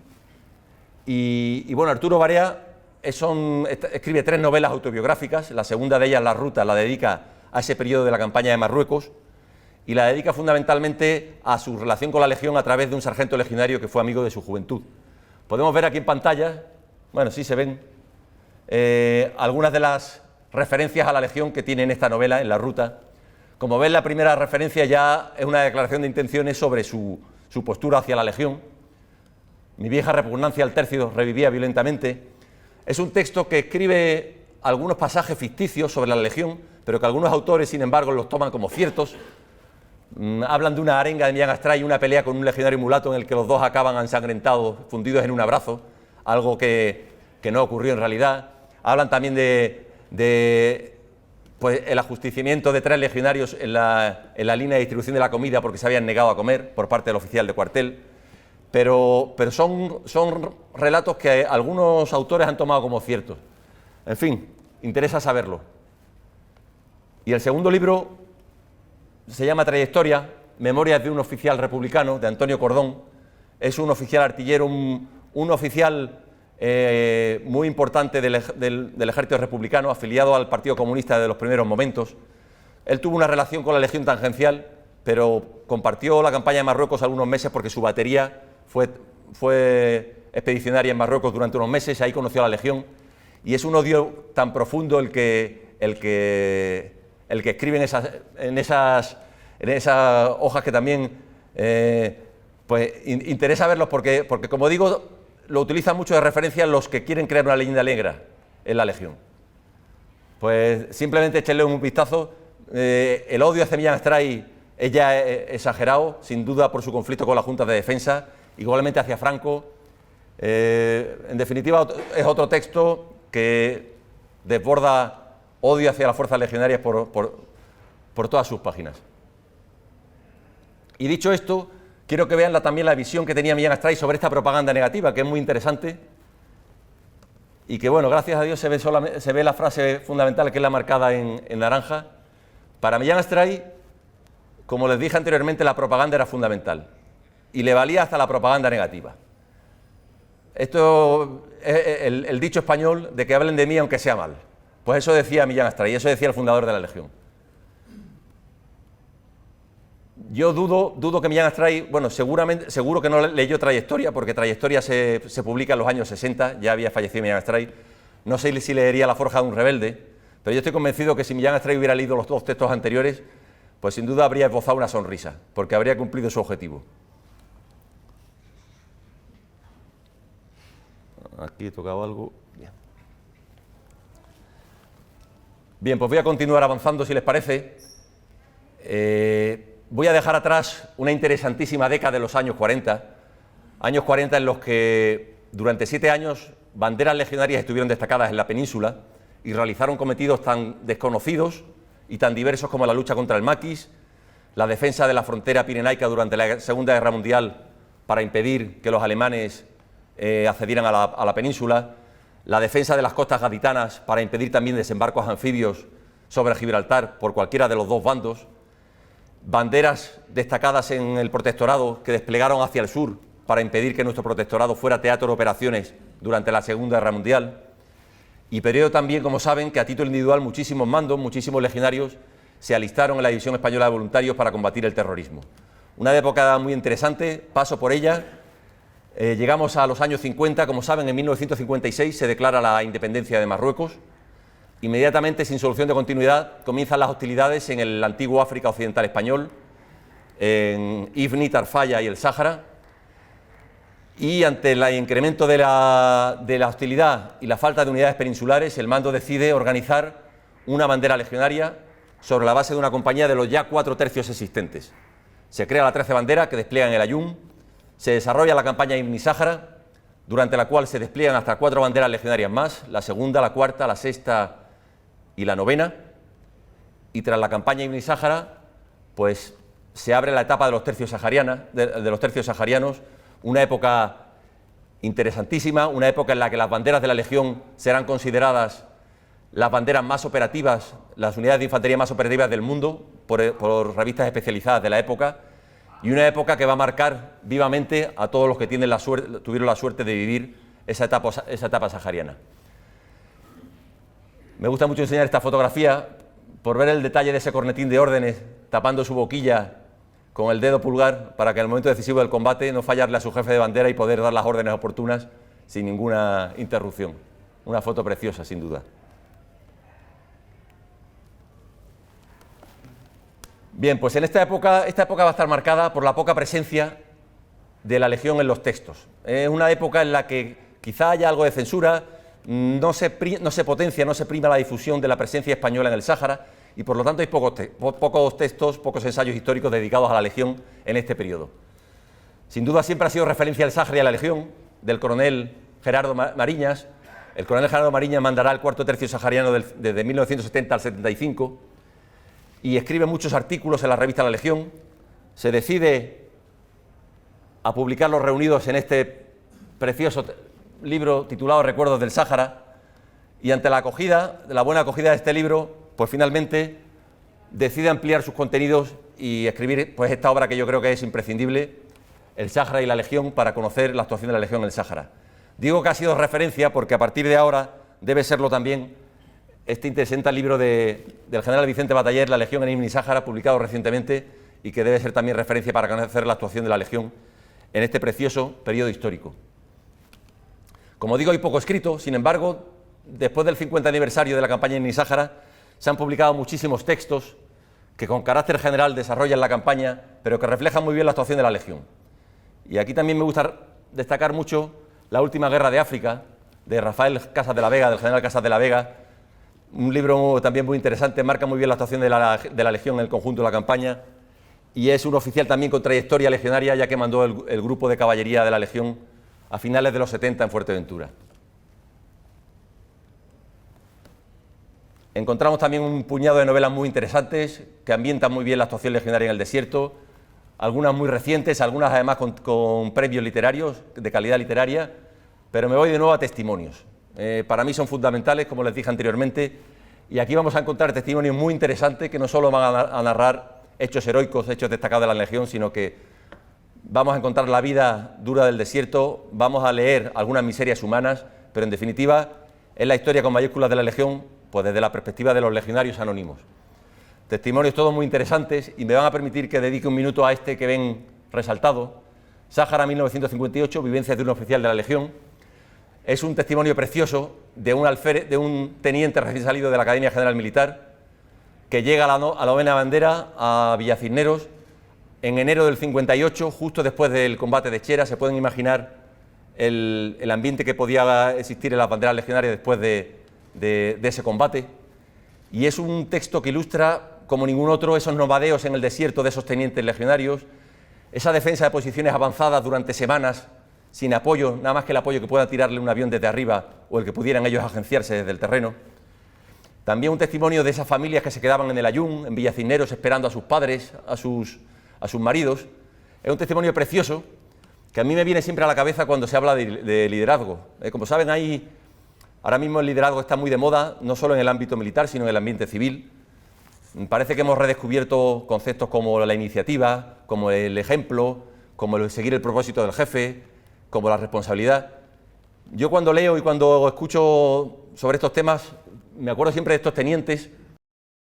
Y bueno, Arturo Barea escribe 3 novelas autobiográficas, la segunda de ellas, La ruta, la dedica a ese periodo de la campaña de Marruecos y la dedica fundamentalmente a su relación con la Legión a través de un sargento legionario que fue amigo de su juventud. Podemos ver aquí en pantalla, bueno, sí se ven, algunas de las referencias a la Legión que tiene en esta novela, en La ruta. Como ven, la primera referencia ya es una declaración de intenciones sobre su postura hacia la Legión. Mi vieja repugnancia al tercio revivía violentamente. Es un texto que escribe algunos pasajes ficticios sobre la Legión, pero que algunos autores, sin embargo, los toman como ciertos. Hablan de una arenga de Millán Astray y una pelea con un legionario mulato en el que los dos acaban ensangrentados, fundidos en un abrazo, algo que no ocurrió en realidad. Hablan también de el ajusticiamiento de 3 legionarios en la línea de distribución de la comida porque se habían negado a comer por parte del oficial de cuartel. Pero son relatos que algunos autores han tomado como ciertos. En fin, interesa saberlo. Y el segundo libro se llama Trayectoria, Memorias de un oficial republicano, de Antonio Cordón. Es un oficial artillero, un oficial muy importante del ejército republicano, afiliado al Partido Comunista desde los primeros momentos. Él tuvo una relación con la Legión tangencial, pero compartió la campaña de Marruecos algunos meses porque su batería fue expedicionaria en Marruecos durante unos meses, ahí conoció a la Legión, y es un odio tan profundo el que escribe en esas hojas que también pues interesa verlos porque, como digo, lo utilizan mucho de referencia los que quieren crear una leyenda negra en la Legión. Pues simplemente échenle un vistazo. El odio hacia Millán Astray es ya exagerado, sin duda por su conflicto con la Junta de Defensa, igualmente hacia Franco. En definitiva, es otro texto que desborda odio hacia las fuerzas legionarias por todas sus páginas. Y dicho esto, quiero que vean también la visión que tenía Millán Astray sobre esta propaganda negativa, que es muy interesante, y que, bueno, gracias a Dios se ve la frase fundamental, que es la marcada en naranja. Para Millán Astray, como les dije anteriormente, la propaganda era fundamental, y le valía hasta la propaganda negativa. Esto es el dicho español de que hablen de mí aunque sea mal. Pues eso decía Millán Astray, eso decía el fundador de la Legión. Yo dudo que Millán Astray, bueno, seguro que no leyó Trayectoria, porque Trayectoria se publica en los años 60, ya había fallecido Millán Astray. No sé si leería La forja de un rebelde, pero yo estoy convencido que si Millán Astray hubiera leído los dos textos anteriores, pues sin duda habría esbozado una sonrisa, porque habría cumplido su objetivo. Aquí he tocado algo. Bien, pues voy a continuar avanzando, si les parece. Voy a dejar atrás una interesantísima década de los años 40 en los que durante 7 años banderas legionarias estuvieron destacadas en la península y realizaron cometidos tan desconocidos y tan diversos como la lucha contra el maquis, la defensa de la frontera pirenaica durante la Segunda Guerra Mundial para impedir que los alemanes accedieran a la península, la defensa de las costas gaditanas para impedir también desembarcos anfibios sobre Gibraltar por cualquiera de los dos bandos, banderas destacadas en el protectorado que desplegaron hacia el sur para impedir que nuestro protectorado fuera teatro de operaciones durante la Segunda Guerra Mundial, y periodo también, como saben, que a título individual muchísimos mandos, muchísimos legionarios se alistaron en la División Española de Voluntarios para combatir el terrorismo. Una época muy interesante, paso por ella. Llegamos a los años 50, como saben, en 1956 se declara la independencia de Marruecos. Inmediatamente, sin solución de continuidad, comienzan las hostilidades en el antiguo África Occidental español, en Ifni, Tarfaya y el Sáhara. Y ante el incremento de la hostilidad y la falta de unidades peninsulares, el mando decide organizar una bandera legionaria sobre la base de una compañía de los ya 4 tercios existentes. Se crea la 13 bandera que despliega en el Ayun, se desarrolla la campaña Ibn Sáhara, durante la cual se despliegan hasta 4 banderas legionarias más, la segunda, la cuarta, la sexta y la novena, y tras la campaña Ibn Sáhara, pues se abre la etapa de los tercios saharianos, una época interesantísima, una época en la que las banderas de la Legión serán consideradas las banderas más operativas, las unidades de infantería más operativas del mundo, por revistas especializadas de la época, y una época que va a marcar vivamente a todos los que tuvieron la suerte de vivir esa etapa sahariana. Me gusta mucho enseñar esta fotografía por ver el detalle de ese cornetín de órdenes tapando su boquilla con el dedo pulgar para que en el momento decisivo del combate no fallarle a su jefe de bandera y poder dar las órdenes oportunas sin ninguna interrupción. Una foto preciosa, sin duda. Bien, pues en esta época va a estar marcada por la poca presencia de la Legión en los textos. Es una época en la que quizá haya algo de censura, no se potencia, no se prima la difusión de la presencia española en el Sáhara, y por lo tanto hay pocos textos, pocos ensayos históricos dedicados a la Legión en este periodo. Sin duda siempre ha sido referencia al Sáhara y a la Legión, del coronel Gerardo Mariñas. El coronel Gerardo Mariñas mandará el 4º tercio sahariano desde 1970 al 75 y escribe muchos artículos en la revista La Legión. Se decide a publicar los reunidos en este precioso libro titulado Recuerdos del Sáhara, y ante la buena acogida de este libro, pues finalmente decide ampliar sus contenidos y escribir pues esta obra que yo creo que es imprescindible, El Sáhara y la Legión, para conocer la actuación de la Legión en el Sáhara. Digo que ha sido referencia porque a partir de ahora debe serlo también este interesante libro del general Vicente Bataller, La Legión en Ibn Sáhara, publicado recientemente y que debe ser también referencia para conocer la actuación de la Legión en este precioso periodo histórico. Como digo, hay poco escrito, sin embargo, después del 50 aniversario de la campaña en Nísájara, se han publicado muchísimos textos que con carácter general desarrollan la campaña, pero que reflejan muy bien la actuación de la Legión. Y aquí también me gusta destacar mucho La última guerra de África, de Rafael Casas de la Vega, del general Casas de la Vega, un libro también muy interesante, marca muy bien la actuación de la Legión en el conjunto de la campaña, y es un oficial también con trayectoria legionaria, ya que mandó el grupo de caballería de la Legión a finales de los 70 en Fuerteventura. Encontramos también un puñado de novelas muy interesantes que ambientan muy bien la actuación legionaria en el desierto, algunas muy recientes, algunas además con premios literarios, de calidad literaria, pero me voy de nuevo a testimonios. Para mí son fundamentales, como les dije anteriormente, y aquí vamos a encontrar testimonios muy interesantes que no solo van a narrar hechos heroicos, hechos destacados de la Legión, sino que vamos a encontrar la vida dura del desierto, vamos a leer algunas miserias humanas, pero en definitiva es la historia con mayúsculas de la Legión, pues desde la perspectiva de los legionarios anónimos. Testimonios todos muy interesantes y me van a permitir que dedique un minuto a este que ven resaltado. Sáhara 1958, vivencias de un oficial de la Legión. Es un testimonio precioso de un teniente recién salido de la Academia General Militar que llega a la novena bandera a Villacisneros en enero del 58, justo después del combate de Chera. Se pueden imaginar el ambiente que podía existir en las banderas legionarias después de ese combate. Y es un texto que ilustra, como ningún otro, esos nomadeos en el desierto de esos tenientes legionarios, esa defensa de posiciones avanzadas durante semanas, sin apoyo, nada más que el apoyo que pueda tirarle un avión desde arriba o el que pudieran ellos agenciarse desde el terreno. También un testimonio de esas familias que se quedaban en el Ayun, en Villacisneros, esperando a sus padres, a sus maridos. Es un testimonio precioso que a mí me viene siempre a la cabeza cuando se habla de liderazgo. Como saben, ahora mismo el liderazgo está muy de moda, no solo en el ámbito militar, sino en el ambiente civil. Parece que hemos redescubierto conceptos como la iniciativa, como el ejemplo, como el seguir el propósito del jefe, como la responsabilidad. Yo cuando leo y cuando escucho sobre estos temas, me acuerdo siempre de estos tenientes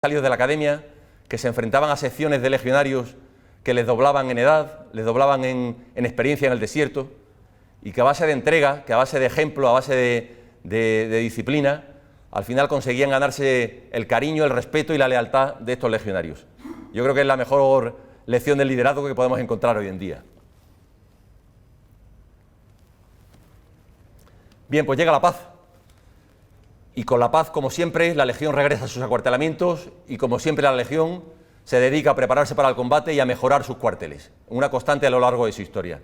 salidos de la academia que se enfrentaban a secciones de legionarios que les doblaban en edad, les doblaban en experiencia en el desierto, y que a base de entrega, que a base de ejemplo, a base de disciplina, al final conseguían ganarse el cariño, el respeto y la lealtad de estos legionarios. Yo creo que es la mejor lección del liderazgo que podemos encontrar hoy en día. Bien, pues llega la paz. Y con la paz, como siempre, la Legión regresa a sus acuartelamientos y, como siempre, la Legión se dedica a prepararse para el combate y a mejorar sus cuarteles, una constante a lo largo de su historia.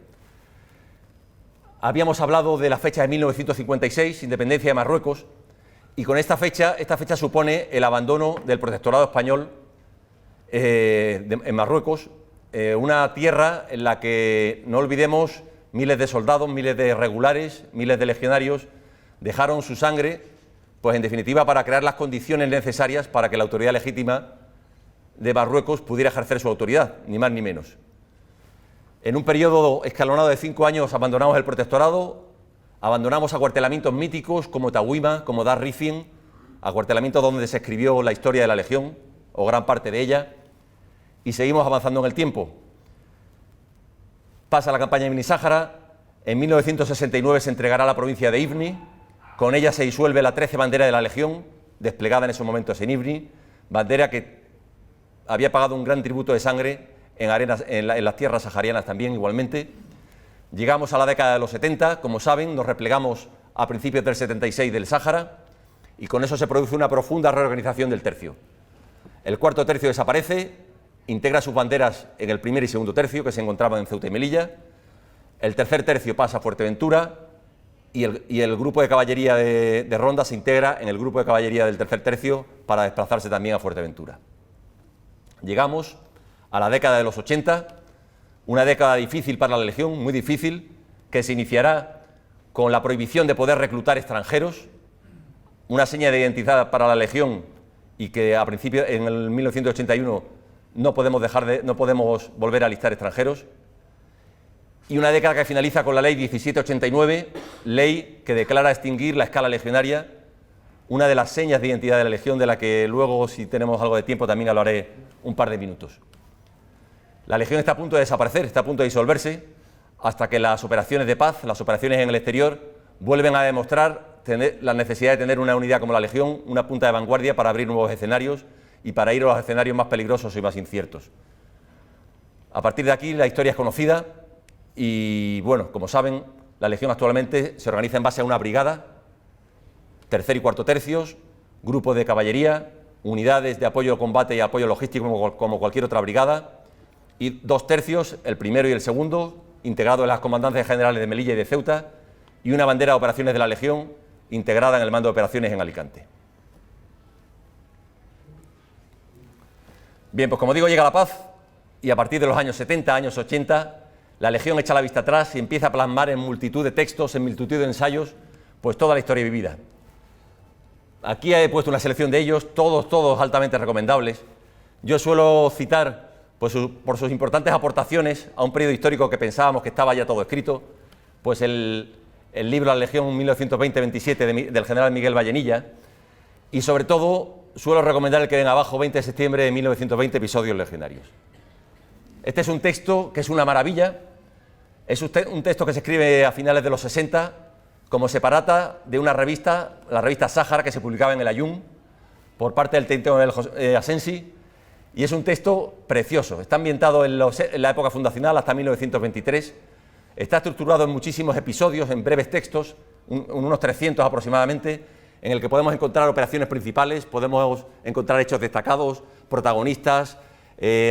Habíamos hablado de la fecha de 1956, independencia de Marruecos, y con esta fecha supone el abandono del protectorado español en Marruecos, una tierra en la que, no olvidemos, miles de soldados, miles de regulares, miles de legionarios dejaron su sangre, pues en definitiva para crear las condiciones necesarias para que la autoridad legítima de Marruecos pudiera ejercer su autoridad, ni más ni menos. En un periodo escalonado de 5 años abandonamos el protectorado, abandonamos acuartelamientos míticos como Tawima, como Dar Rifin, acuartelamientos donde se escribió la historia de la Legión, o gran parte de ella, y seguimos avanzando en el tiempo. Pasa la campaña de Nísájara, en 1969 se entregará la provincia de Ifni, con ella se disuelve la 13 bandera de la Legión, desplegada en esos momentos en Ifni, bandera que había pagado un gran tributo de sangre en las tierras saharianas también igualmente. Llegamos a la década de los 70, como saben, nos replegamos a principios del 76 del Sáhara y con eso se produce una profunda reorganización del tercio. El cuarto tercio desaparece, integra sus banderas en el primer y segundo tercio que se encontraban en Ceuta y Melilla, el tercer tercio pasa a Fuerteventura y el grupo de caballería de Ronda se integra en el grupo de caballería del tercer tercio para desplazarse también a Fuerteventura. Llegamos a la década de los 80, una década difícil para la Legión, muy difícil, que se iniciará con la prohibición de poder reclutar extranjeros, una seña de identidad para la Legión y que a principios, en el 1981, no podemos volver a alistar extranjeros, y una década que finaliza con la ley 1789, ley que declara extinguir la escala legionaria, una de las señas de identidad de la Legión, de la que luego, si tenemos algo de tiempo, también hablaré un par de minutos. La Legión está a punto de desaparecer, está a punto de disolverse, hasta que las operaciones de paz, las operaciones en el exterior, vuelven a demostrar la necesidad de tener una unidad como la Legión, una punta de vanguardia para abrir nuevos escenarios y para ir a los escenarios más peligrosos y más inciertos. A partir de aquí la historia es conocida y, bueno, como saben, la Legión actualmente se organiza en base a una brigada, tercer y cuarto tercios, grupos de caballería, unidades de apoyo al combate y apoyo logístico como cualquier otra brigada, y 2 tercios, el primero y el segundo, integrados en las comandancias generales de Melilla y de Ceuta, y una bandera de operaciones de la Legión integrada en el mando de operaciones en Alicante. Bien, pues como digo, llega la paz y a partir de los años 70, años 80, la Legión echa la vista atrás y empieza a plasmar en multitud de textos, en multitud de ensayos, pues toda la historia vivida. Aquí he puesto una selección de ellos, todos altamente recomendables. Yo suelo citar, pues, por sus importantes aportaciones a un periodo histórico que pensábamos que estaba ya todo escrito, pues el libro La Legión 1920-27 del general Miguel Vallenilla, y sobre todo suelo recomendar el que ven abajo, 20 de septiembre de 1920, episodios legionarios. Este es un texto que es una maravilla, es un texto que se escribe a finales de los 60 como separata de una revista, la revista Sáhara, que se publicaba en el Ayun por parte del teniente Asensi, y es un texto precioso. Está ambientado en la época fundacional hasta 1923, está estructurado en muchísimos episodios, en breves textos, unos 300 aproximadamente, en el que podemos encontrar operaciones principales, podemos encontrar hechos destacados, protagonistas,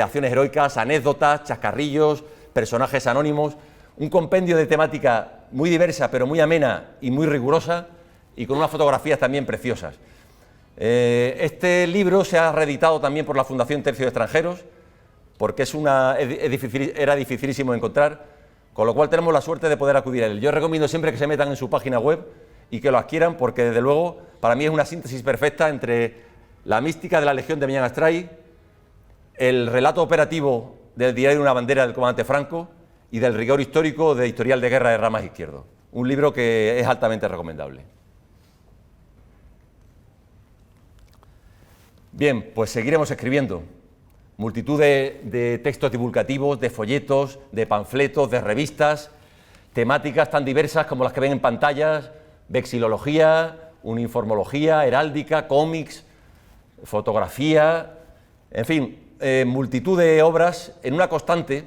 acciones heroicas, anécdotas, chascarrillos, personajes anónimos, un compendio de temática muy diversa, pero muy amena y muy rigurosa, y con unas fotografías también preciosas. Este libro se ha reeditado también por la Fundación Tercio de Extranjeros, porque era dificilísimo de encontrar, con lo cual tenemos la suerte de poder acudir a él. Yo recomiendo siempre que se metan en su página web y que lo adquieran, porque desde luego para mí es una síntesis perfecta entre la mística de la Legión de Millán Astray, el relato operativo del diario de una bandera del comandante Franco y del rigor histórico de Historial de Guerra de Ramas Izquierdo. Un libro que es altamente recomendable. Bien, pues seguiremos escribiendo. Multitud de textos divulgativos, de folletos, de panfletos, de revistas, temáticas tan diversas como las que ven en pantallas, vexilología, uniformología, heráldica, cómics, fotografía, en fin, multitud de obras en una constante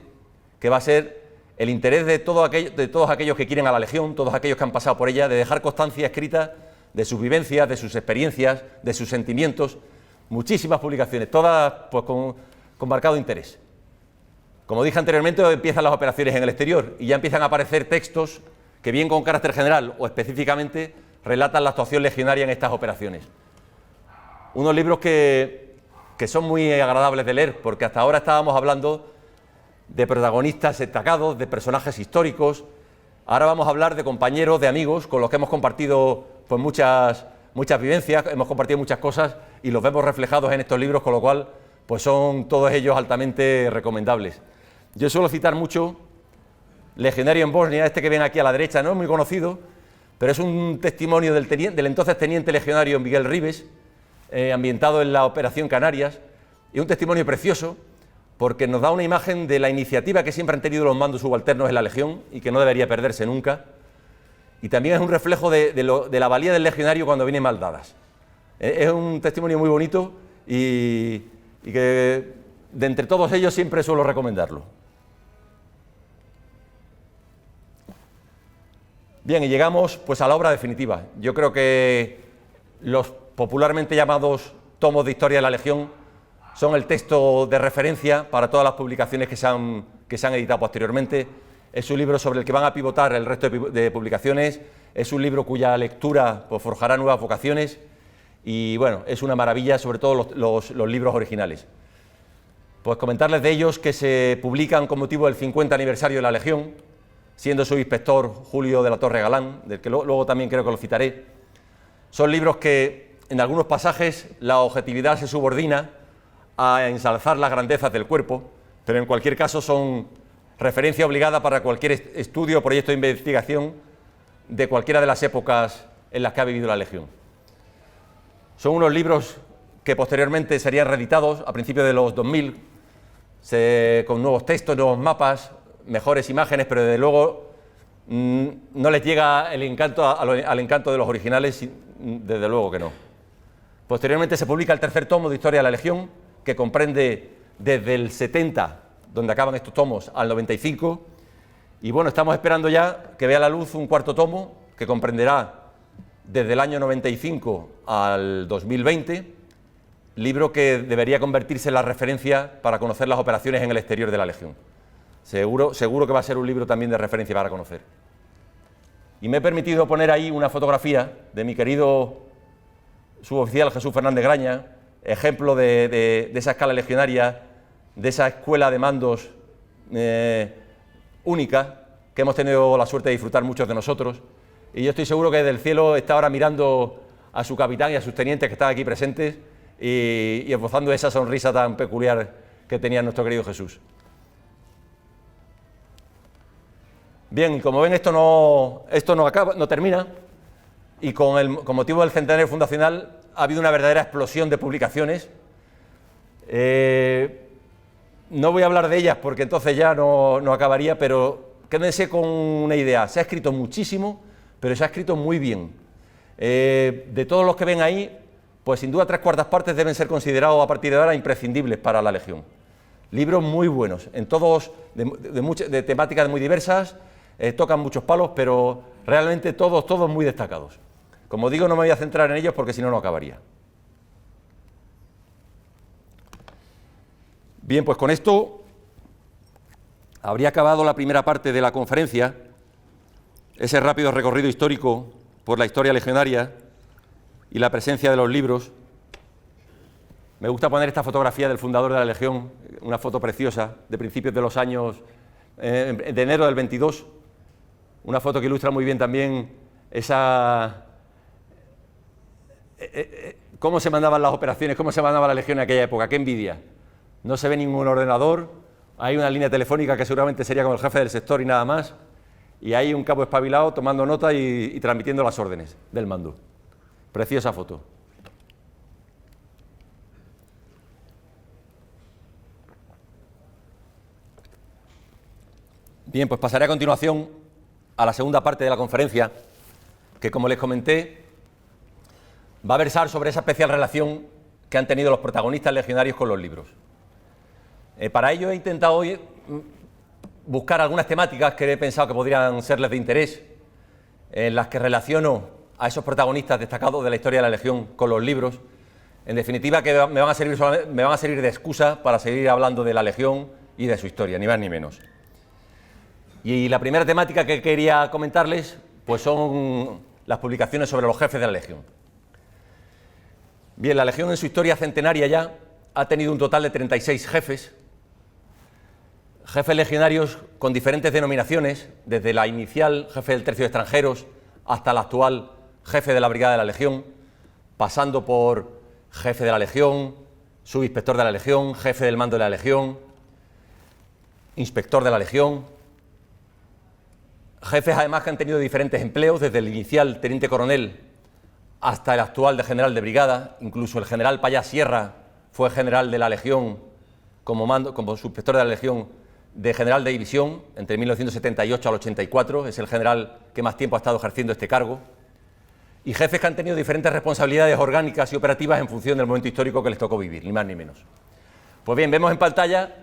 que va a ser el interés de todos aquellos que quieren a la Legión, todos aquellos que han pasado por ella, de dejar constancia escrita de sus vivencias, de sus experiencias, de sus sentimientos. Muchísimas publicaciones, todas pues con marcado interés. Como dije anteriormente, empiezan las operaciones en el exterior y ya empiezan a aparecer textos que, bien con carácter general o específicamente, relatan la actuación legionaria en estas operaciones. Unos libros que son muy agradables de leer, porque hasta ahora estábamos hablando de protagonistas destacados, de personajes históricos. Ahora vamos a hablar de compañeros, de amigos, con los que hemos compartido pues muchas vivencias, hemos compartido muchas cosas y los vemos reflejados en estos libros, con lo cual pues son todos ellos altamente recomendables. Yo suelo citar mucho Legionario en Bosnia, este que ven aquí a la derecha, no es muy conocido, pero es un testimonio del entonces teniente legionario Miguel Ribes, ambientado en la Operación Canarias, y un testimonio precioso porque nos da una imagen de la iniciativa que siempre han tenido los mandos subalternos en la Legión y que no debería perderse nunca, y también es un reflejo de la valía del legionario cuando vienen mal dadas. Es un testimonio muy bonito y que de entre todos ellos siempre suelo recomendarlo. Bien, y llegamos pues a la obra definitiva. Yo creo que los popularmente llamados tomos de historia de la Legión son el texto de referencia para todas las publicaciones que se han editado posteriormente. Es un libro sobre el que van a pivotar el resto de publicaciones, es un libro cuya lectura pues, forjará nuevas vocaciones y bueno, es una maravilla, sobre todo los libros originales. Pues comentarles de ellos que se publican con motivo del 50 aniversario de la Legión, siendo su inspector Julio de la Torre Galán, del que luego también creo que lo citaré. Son libros que en algunos pasajes la objetividad se subordina a ensalzar las grandezas del cuerpo, pero en cualquier caso son referencia obligada para cualquier estudio o proyecto de investigación de cualquiera de las épocas en las que ha vivido la Legión. Son unos libros que posteriormente serían reeditados a principios de los 2000 con nuevos textos, nuevos mapas, mejores imágenes, pero desde luego no les llega el encanto al encanto de los originales, desde luego que no. Posteriormente se publica el tercer tomo de Historia de la Legión, que comprende desde el 70, donde acaban estos tomos, al 95, y bueno, estamos esperando ya que vea la luz un cuarto tomo, que comprenderá desde el año 95 al 2020, libro que debería convertirse en la referencia para conocer las operaciones en el exterior de la Legión. Seguro que va a ser un libro también de referencia para conocer. Y me he permitido poner ahí una fotografía de mi querido suboficial Jesús Fernández Graña, ejemplo de esa escala legionaria, de esa escuela de mandos única, que hemos tenido la suerte de disfrutar muchos de nosotros. Y yo estoy seguro que desde el cielo está ahora mirando a su capitán y a sus tenientes que están aquí presentes y esbozando esa sonrisa tan peculiar que tenía nuestro querido Jesús. Bien, y como ven, esto no termina, y con motivo del centenario fundacional ha habido una verdadera explosión de publicaciones. No voy a hablar de ellas porque entonces ya no acabaría, pero quédense con una idea. Se ha escrito muchísimo, pero se ha escrito muy bien. De todos los que ven ahí, pues sin duda 3/4 deben ser considerados a partir de ahora imprescindibles para la Legión. Libros muy buenos, en todos de temáticas muy diversas, tocan muchos palos, pero realmente todos muy destacados. Como digo, no me voy a centrar en ellos porque si no acabaría. Bien, pues con esto habría acabado la primera parte de la conferencia, ese rápido recorrido histórico por la historia legionaria y la presencia de los libros. Me gusta poner esta fotografía del fundador de la Legión, una foto preciosa de principios de los años, de enero del 22, una foto que ilustra muy bien también cómo se mandaban las operaciones, cómo se mandaba la Legión en aquella época. ¡Qué envidia! No se ve ningún ordenador, hay una línea telefónica que seguramente sería con el jefe del sector y nada más, y hay un cabo espabilado tomando nota y transmitiendo las órdenes del mando. Preciosa foto. Bien, pues pasaré a continuación a la segunda parte de la conferencia, que como les comenté, va a versar sobre esa especial relación que han tenido los protagonistas legionarios con los libros. Para ello he intentado hoy buscar algunas temáticas que he pensado que podrían serles de interés, en las que relaciono a esos protagonistas destacados de la historia de la Legión con los libros. En definitiva, que me van a servir de excusa para seguir hablando de la Legión y de su historia, ni más ni menos. Y la primera temática que quería comentarles pues son las publicaciones sobre los jefes de la Legión. Bien, la Legión en su historia centenaria ya ha tenido un total de 36 jefes legionarios con diferentes denominaciones, desde la inicial jefe del tercio de extranjeros hasta el actual jefe de la brigada de la Legión, pasando por jefe de la Legión, subinspector de la Legión, jefe del mando de la Legión, inspector de la Legión. Jefes además que han tenido diferentes empleos, desde el inicial teniente coronel hasta el actual de general de brigada. Incluso el general Payá Sierra fue general de la Legión como subinspector de la Legión de general de división entre 1978 al 84, es el general que más tiempo ha estado ejerciendo este cargo. Y jefes que han tenido diferentes responsabilidades orgánicas y operativas en función del momento histórico que les tocó vivir, ni más ni menos. Pues bien, vemos en pantalla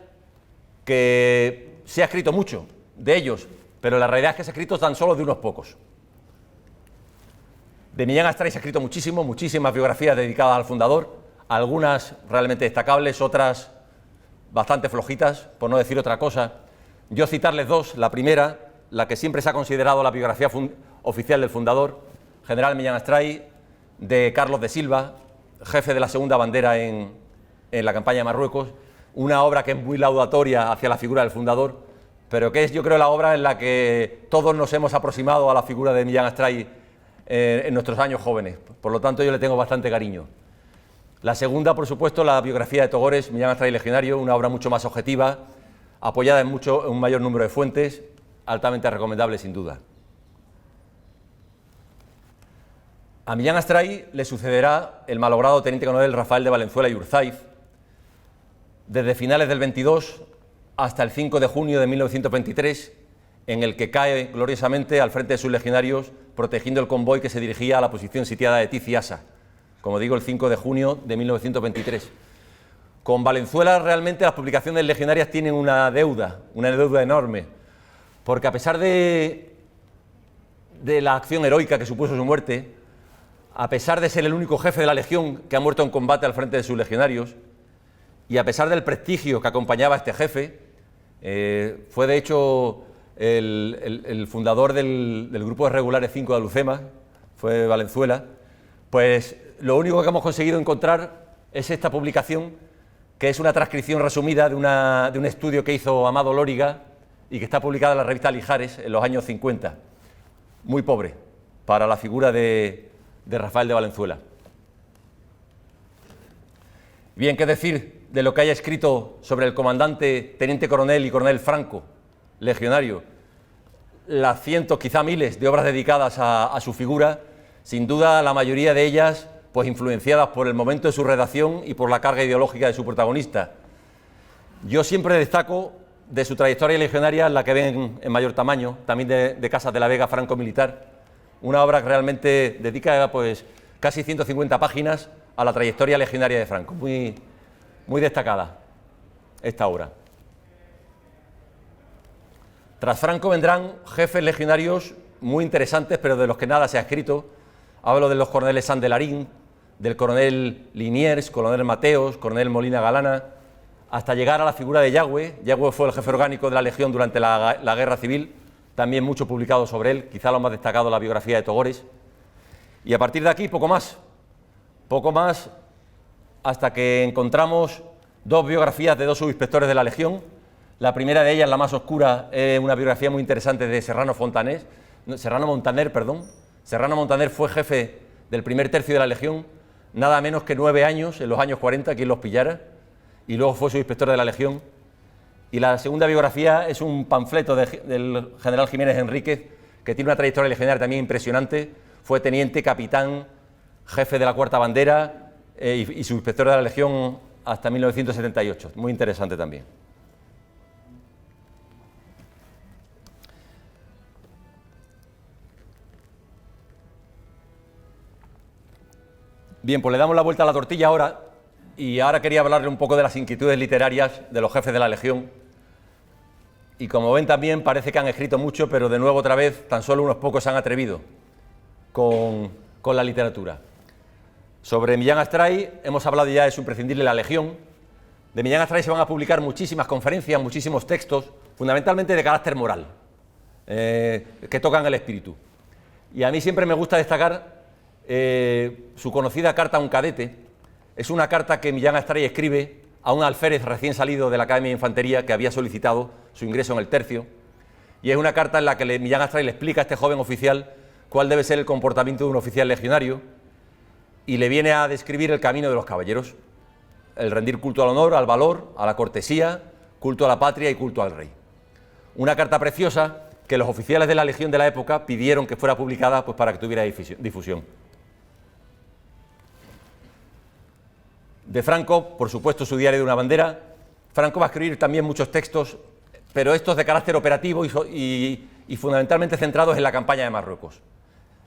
que se ha escrito mucho de ellos, pero la realidad es que se ha escrito tan solo de unos pocos. De Millán Astray se ha escrito muchísimas biografías dedicadas al fundador, algunas realmente destacables, otras bastante flojitas, por no decir otra cosa. Yo citarles dos: la primera, la que siempre se ha considerado la biografía oficial del fundador, general Millán Astray, de Carlos de Silva, jefe de la segunda bandera en la campaña de Marruecos, una obra que es muy laudatoria hacia la figura del fundador, pero que es, yo creo, la obra en la que todos nos hemos aproximado a la figura de Millán Astray en nuestros años jóvenes. Por lo tanto, yo le tengo bastante cariño. La segunda, por supuesto, la biografía de Togores, Millán Astray Legionario, una obra mucho más objetiva, apoyada en un mayor número de fuentes, altamente recomendable sin duda. A Millán Astray le sucederá el malogrado teniente coronel Rafael de Valenzuela y Urzaiz, desde finales del 22 hasta el 5 de junio de 1923, en el que cae gloriosamente al frente de sus legionarios, protegiendo el convoy que se dirigía a la posición sitiada de Tizi Asa, como digo, el 5 de junio de 1923. Con Valenzuela realmente las publicaciones legionarias tienen una deuda enorme, porque a pesar de la acción heroica que supuso su muerte, a pesar de ser el único jefe de la legión que ha muerto en combate al frente de sus legionarios, y a pesar del prestigio que acompañaba a este jefe, fue de hecho el fundador del grupo de regulares 5 de Alucemas, fue Valenzuela, pues lo único que hemos conseguido encontrar es esta publicación, que es una transcripción resumida de un estudio que hizo Amado Lóriga y que está publicada en la revista Lijares en los años 50. Muy pobre para la figura de Rafael de Valenzuela. Bien, ¿qué decir de lo que haya escrito sobre el comandante, teniente coronel y coronel Franco, legionario? Las cientos, quizá miles, de obras dedicadas a su figura, sin duda la mayoría de ellas pues influenciadas por el momento de su redacción y por la carga ideológica de su protagonista. Yo siempre destaco de su trayectoria legionaria la que ven en mayor tamaño, también de Casas de la Vega, Franco Militar, una obra que realmente dedica pues casi 150 páginas a la trayectoria legionaria de Franco, muy destacada esta obra. Tras Franco vendrán jefes legionarios muy interesantes, pero de los que nada se ha escrito. Hablo de los coroneles Sandelarín, del coronel Liniers, coronel Mateos, coronel Molina Galana, hasta llegar a la figura de Yagüe. Yagüe fue el jefe orgánico de la Legión durante la Guerra Civil, también mucho publicado sobre él, quizá lo más destacado la biografía de Togores. Y a partir de aquí, poco más, hasta que encontramos dos biografías de dos subinspectores de la Legión. La primera de ellas, la más oscura, es una biografía muy interesante de Serrano Montaner. Serrano Montaner fue jefe del primer tercio de la Legión, nada menos que 9 años, en los años 40, quien los pillara, y luego fue subinspector de la Legión. Y la segunda biografía es un panfleto del general Jiménez Enríquez, que tiene una trayectoria legionaria también impresionante. Fue teniente, capitán, jefe de la Cuarta Bandera y subinspector de la Legión hasta 1978. Muy interesante también. Bien, pues le damos la vuelta a la tortilla ahora, y ahora quería hablarle un poco de las inquietudes literarias de los jefes de la Legión. Y como ven también parece que han escrito mucho, pero de nuevo otra vez tan solo unos pocos se han atrevido con la literatura. Sobre Millán Astray hemos hablado ya, es imprescindible la Legión. De Millán Astray se van a publicar muchísimas conferencias, muchísimos textos, fundamentalmente de carácter moral, que tocan el espíritu. Y a mí siempre me gusta destacar su conocida carta a un cadete. Es una carta que Millán Astray escribe a un alférez recién salido de la Academia de Infantería que había solicitado su ingreso en el tercio, y es una carta en la que Millán Astray le explica a este joven oficial cuál debe ser el comportamiento de un oficial legionario, y le viene a describir el camino de los caballeros: el rendir culto al honor, al valor, a la cortesía, culto a la patria y culto al rey. Una carta preciosa que los oficiales de la Legión de la época pidieron que fuera publicada pues para que tuviera difusión. De Franco, por supuesto, su diario de una bandera. Franco va a escribir también muchos textos, pero estos de carácter operativo y fundamentalmente centrados en la campaña de Marruecos.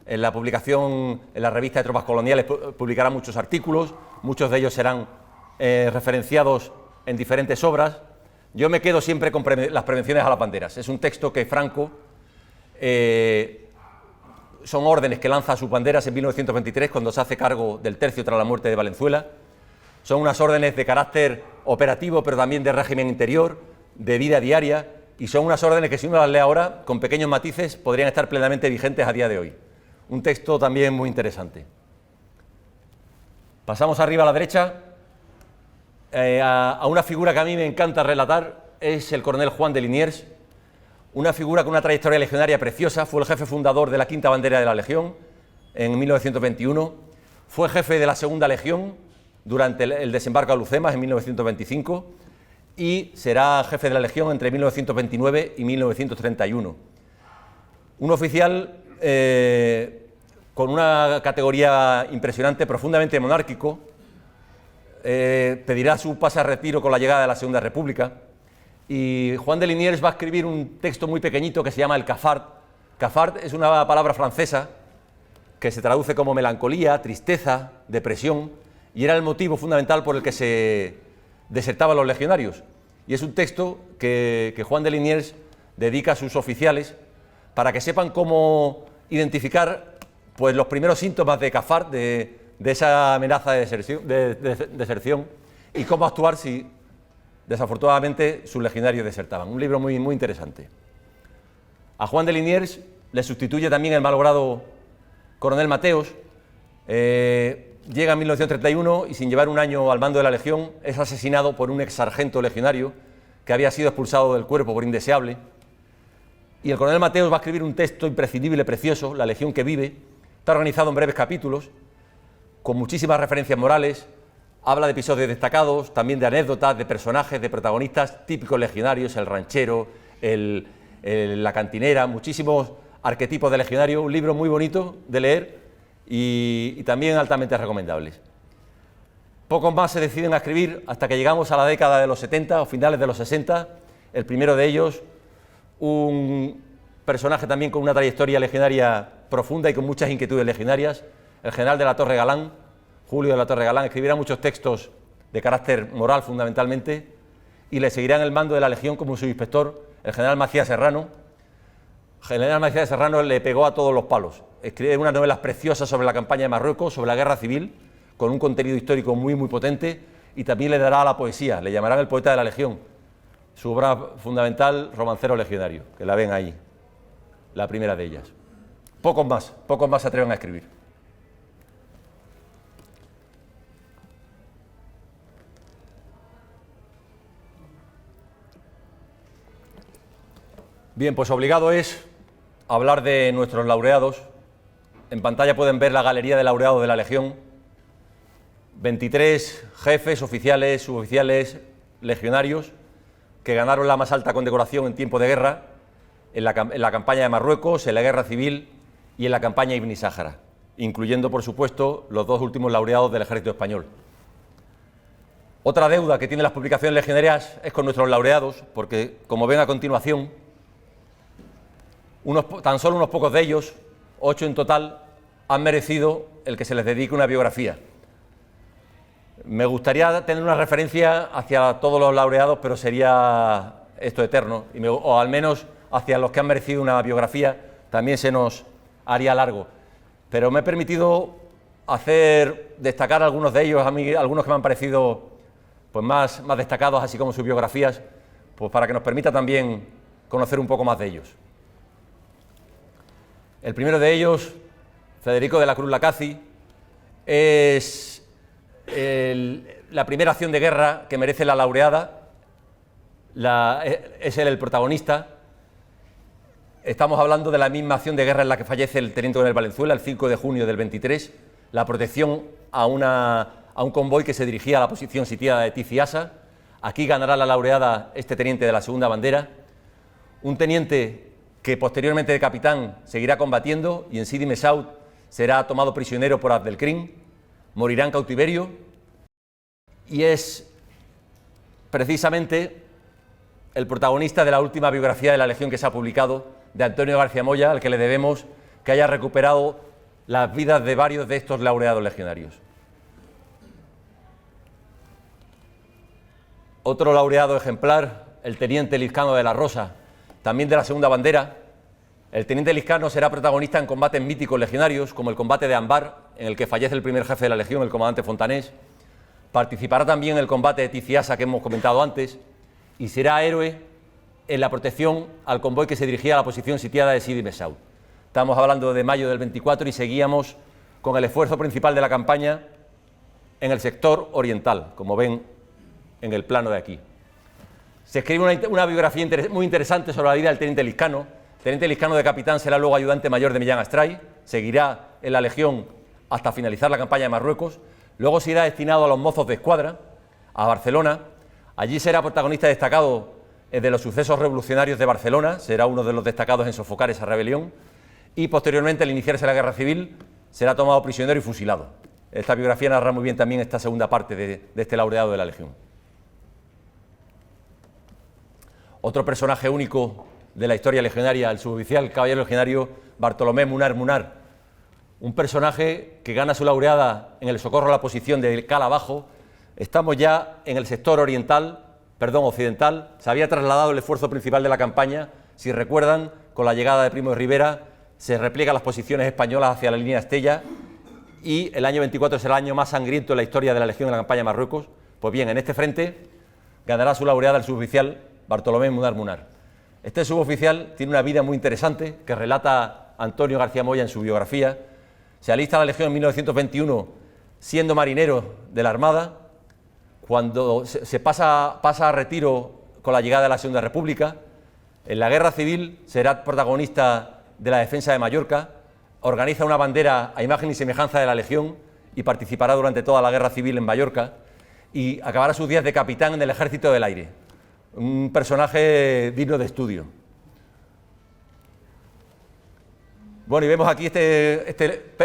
En la publicación, en la revista de Tropas Coloniales, publicará muchos artículos, muchos de ellos serán referenciados en diferentes obras. Yo me quedo siempre con las prevenciones a las banderas. Es un texto que Franco, son órdenes que lanza a sus banderas en 1923, cuando se hace cargo del tercio tras la muerte de Valenzuela. Son unas órdenes de carácter operativo, pero también de régimen interior, de vida diaria, y son unas órdenes que, si uno las lee ahora, con pequeños matices, podrían estar plenamente vigentes a día de hoy. Un texto también muy interesante. Pasamos arriba a la derecha, a una figura que a mí me encanta relatar, es el coronel Juan de Liniers, una figura con una trayectoria legionaria preciosa. Fue el jefe fundador de la Quinta Bandera de la Legión en 1921, fue jefe de la Segunda Legión durante el desembarco a Lucemas en 1925 y será jefe de la Legión entre 1929 y 1931. Un oficial con una categoría impresionante, profundamente monárquico, pedirá su pase a retiro con la llegada de la Segunda República, y Juan de Liniers va a escribir un texto muy pequeñito que se llama el Cafard. Cafard es una palabra francesa que se traduce como melancolía, tristeza, depresión, y era el motivo fundamental por el que se desertaban los legionarios. Y es un texto que Juan de Liniers dedica a sus oficiales para que sepan cómo identificar pues, los primeros síntomas de Cafard, de esa amenaza de deserción, y cómo actuar si desafortunadamente sus legionarios desertaban. Un libro muy, muy interesante. A Juan de Liniers le sustituye también el malogrado coronel Mateos. Llega en 1931 y sin llevar un año al mando de la Legión es asesinado por un ex sargento legionario que había sido expulsado del cuerpo por indeseable. Y el coronel Mateos va a escribir un texto imprescindible, precioso, La Legión que vive. Está organizado en breves capítulos, con muchísimas referencias morales. Habla de episodios destacados, también de anécdotas, de personajes, de protagonistas típicos legionarios, el ranchero, la cantinera, muchísimos arquetipos de legionario. Un libro muy bonito de leer y también altamente recomendables. Pocos más se deciden a escribir hasta que llegamos a la década de los 70 o finales de los 60. El primero de ellos, un personaje también con una trayectoria legionaria profunda y con muchas inquietudes legionarias, el general de la Torre Galán, Julio de la Torre Galán. Escribirá muchos textos de carácter moral fundamentalmente y le seguirá en el mando de la Legión como subinspector el general Macías Serrano. El general Macías Serrano le pegó a todos los palos. Escribe unas novelas preciosas sobre la campaña de Marruecos, sobre la guerra civil, con un contenido histórico muy, muy potente, y también le dará a la poesía, le llamarán el poeta de la Legión. Su obra fundamental, Romancero Legionario, que la ven ahí, la primera de ellas. Pocos más se atreven a escribir. Bien, pues obligado es hablar de nuestros laureados. En pantalla pueden ver la galería de laureados de la Legión. 23 jefes, oficiales, suboficiales, legionarios que ganaron la más alta condecoración en tiempo de guerra, en la campaña de Marruecos, en la guerra civil y en la campaña Ibn Sáhara, incluyendo, por supuesto, los dos últimos laureados del ejército español. Otra deuda que tienen las publicaciones legionarias es con nuestros laureados, porque, como ven a continuación, tan solo unos pocos de ellos, 8 en total, han merecido el que se les dedique una biografía. Me gustaría tener una referencia hacia todos los laureados, pero sería esto eterno, o al menos hacia los que han merecido una biografía, también se nos haría largo. Pero me he permitido destacar algunos de ellos, algunos que me han parecido pues, más destacados, así como sus biografías, pues para que nos permita también conocer un poco más de ellos. El primero de ellos, Federico de la Cruz Lacazi, es la primera acción de guerra que merece la laureada. Es él el protagonista. Estamos hablando de la misma acción de guerra en la que fallece el teniente coronel Valenzuela el 5 de junio del 23, la protección a un convoy que se dirigía a la posición sitiada de Tiziasa. Aquí ganará la laureada este teniente de la segunda bandera, un teniente que posteriormente de capitán seguirá combatiendo y en Sidi Messaoud será tomado prisionero por Abdelkrim, morirá en cautiverio, y es precisamente el protagonista de la última biografía de la Legión que se ha publicado, de Antonio García Moya, al que le debemos que haya recuperado las vidas de varios de estos laureados legionarios. Otro laureado ejemplar, el teniente Lizcano de la Rosa, también de la segunda bandera. El teniente Lizcano será protagonista en combates míticos legionarios, como el combate de Ambar, en el que fallece el primer jefe de la Legión, el comandante Fontanés. Participará también en el combate de Tiziasa, que hemos comentado antes, y será héroe en la protección al convoy que se dirigía a la posición sitiada de Sidi Messaoud. Estamos hablando de mayo del 24 y seguíamos con el esfuerzo principal de la campaña en el sector oriental, como ven en el plano de aquí. Se escribe una biografía muy interesante sobre la vida del teniente Lizcano. El teniente Lizcano de capitán será luego ayudante mayor de Millán Astray, seguirá en la Legión hasta finalizar la campaña de Marruecos, luego se irá destinado a los mozos de escuadra, a Barcelona. Allí será protagonista destacado de los sucesos revolucionarios de Barcelona, será uno de los destacados en sofocar esa rebelión, y posteriormente, al iniciarse la guerra civil, será tomado prisionero y fusilado. esta biografía narra muy bien también esta segunda parte de este laureado de la Legión. Otro personaje único de la historia legionaria, el suboficial caballero legionario Bartolomé Munar Munar, un personaje que gana su laureada en el socorro a la posición de Cala Abajo. Estamos ya en el sector occidental, se había trasladado el esfuerzo principal de la campaña, si recuerdan, con la llegada de Primo de Rivera, se repliegan las posiciones españolas hacia la línea Estella, y el año 24 es el año más sangriento en la historia de la Legión en la campaña de Marruecos. Pues bien, en este frente ganará su laureada el suboficial Bartolomé Munar Munar. Este suboficial tiene una vida muy interesante que relata Antonio García Moya en su biografía. Se alista a la Legión en 1921 siendo marinero de la Armada. Cuando se pasa a retiro con la llegada de la Segunda República, en la Guerra Civil será protagonista de la defensa de Mallorca, organiza una bandera a imagen y semejanza de la Legión y participará durante toda la Guerra Civil en Mallorca y acabará sus días de capitán en el Ejército del Aire. Un personaje digno de estudio. Bueno, y vemos aquí este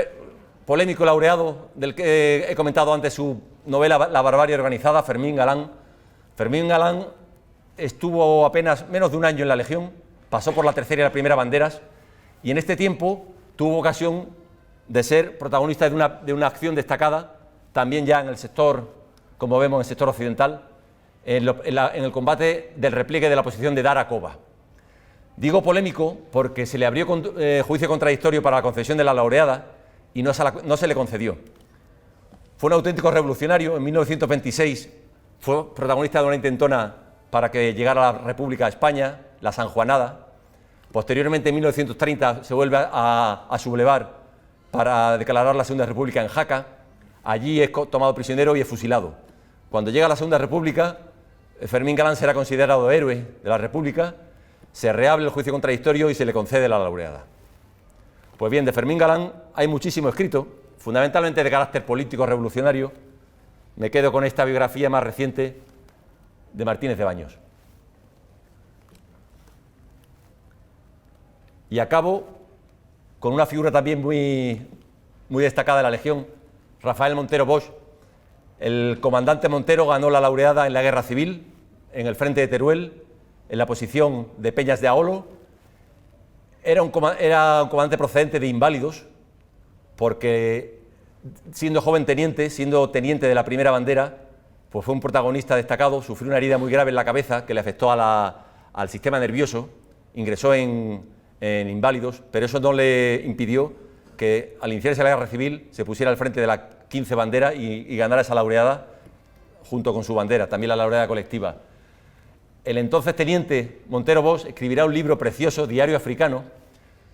polémico laureado del que he comentado antes su novela La barbarie organizada, Fermín Galán. Fermín Galán estuvo apenas menos de un año en la Legión, pasó por la tercera y la primera banderas, y en este tiempo tuvo ocasión de ser protagonista de una acción destacada, también ya en el sector, como vemos, en el sector occidental, en el combate del repliegue de la posición de Dar Aqoba. Digo polémico porque se le abrió juicio contradictorio para la concesión de la laureada y no se le concedió. Fue un auténtico revolucionario. En 1926 fue protagonista de una intentona para que llegara la República a España, la sanjuanada. Posteriormente, en 1930, se vuelve a sublevar para declarar la Segunda República en Jaca. Allí es tomado prisionero y es fusilado. Cuando llega la Segunda República, Fermín Galán será considerado héroe de la República, se reabre el juicio contradictorio y se le concede la laureada. Pues bien, de Fermín Galán hay muchísimo escrito, fundamentalmente de carácter político revolucionario. Me quedo con esta biografía más reciente de Martínez de Baños. Y acabo con una figura también muy destacada de la Legión, Rafael Montero Bosch. El comandante Montero ganó la laureada en la Guerra Civil, en el frente de Teruel, en la posición de Peñas de Aolo. Era un comandante procedente de Inválidos, porque siendo joven teniente, siendo teniente de la primera bandera, pues fue un protagonista destacado. Sufrió una herida muy grave en la cabeza que le afectó al sistema nervioso, ingresó en Inválidos, pero eso no le impidió que al iniciarse la Guerra Civil se pusiera al frente de la 15 bandera y ganara esa laureada junto con su bandera, también la laureada colectiva. El entonces teniente Montero Bosch escribirá un libro precioso, Diario Africano,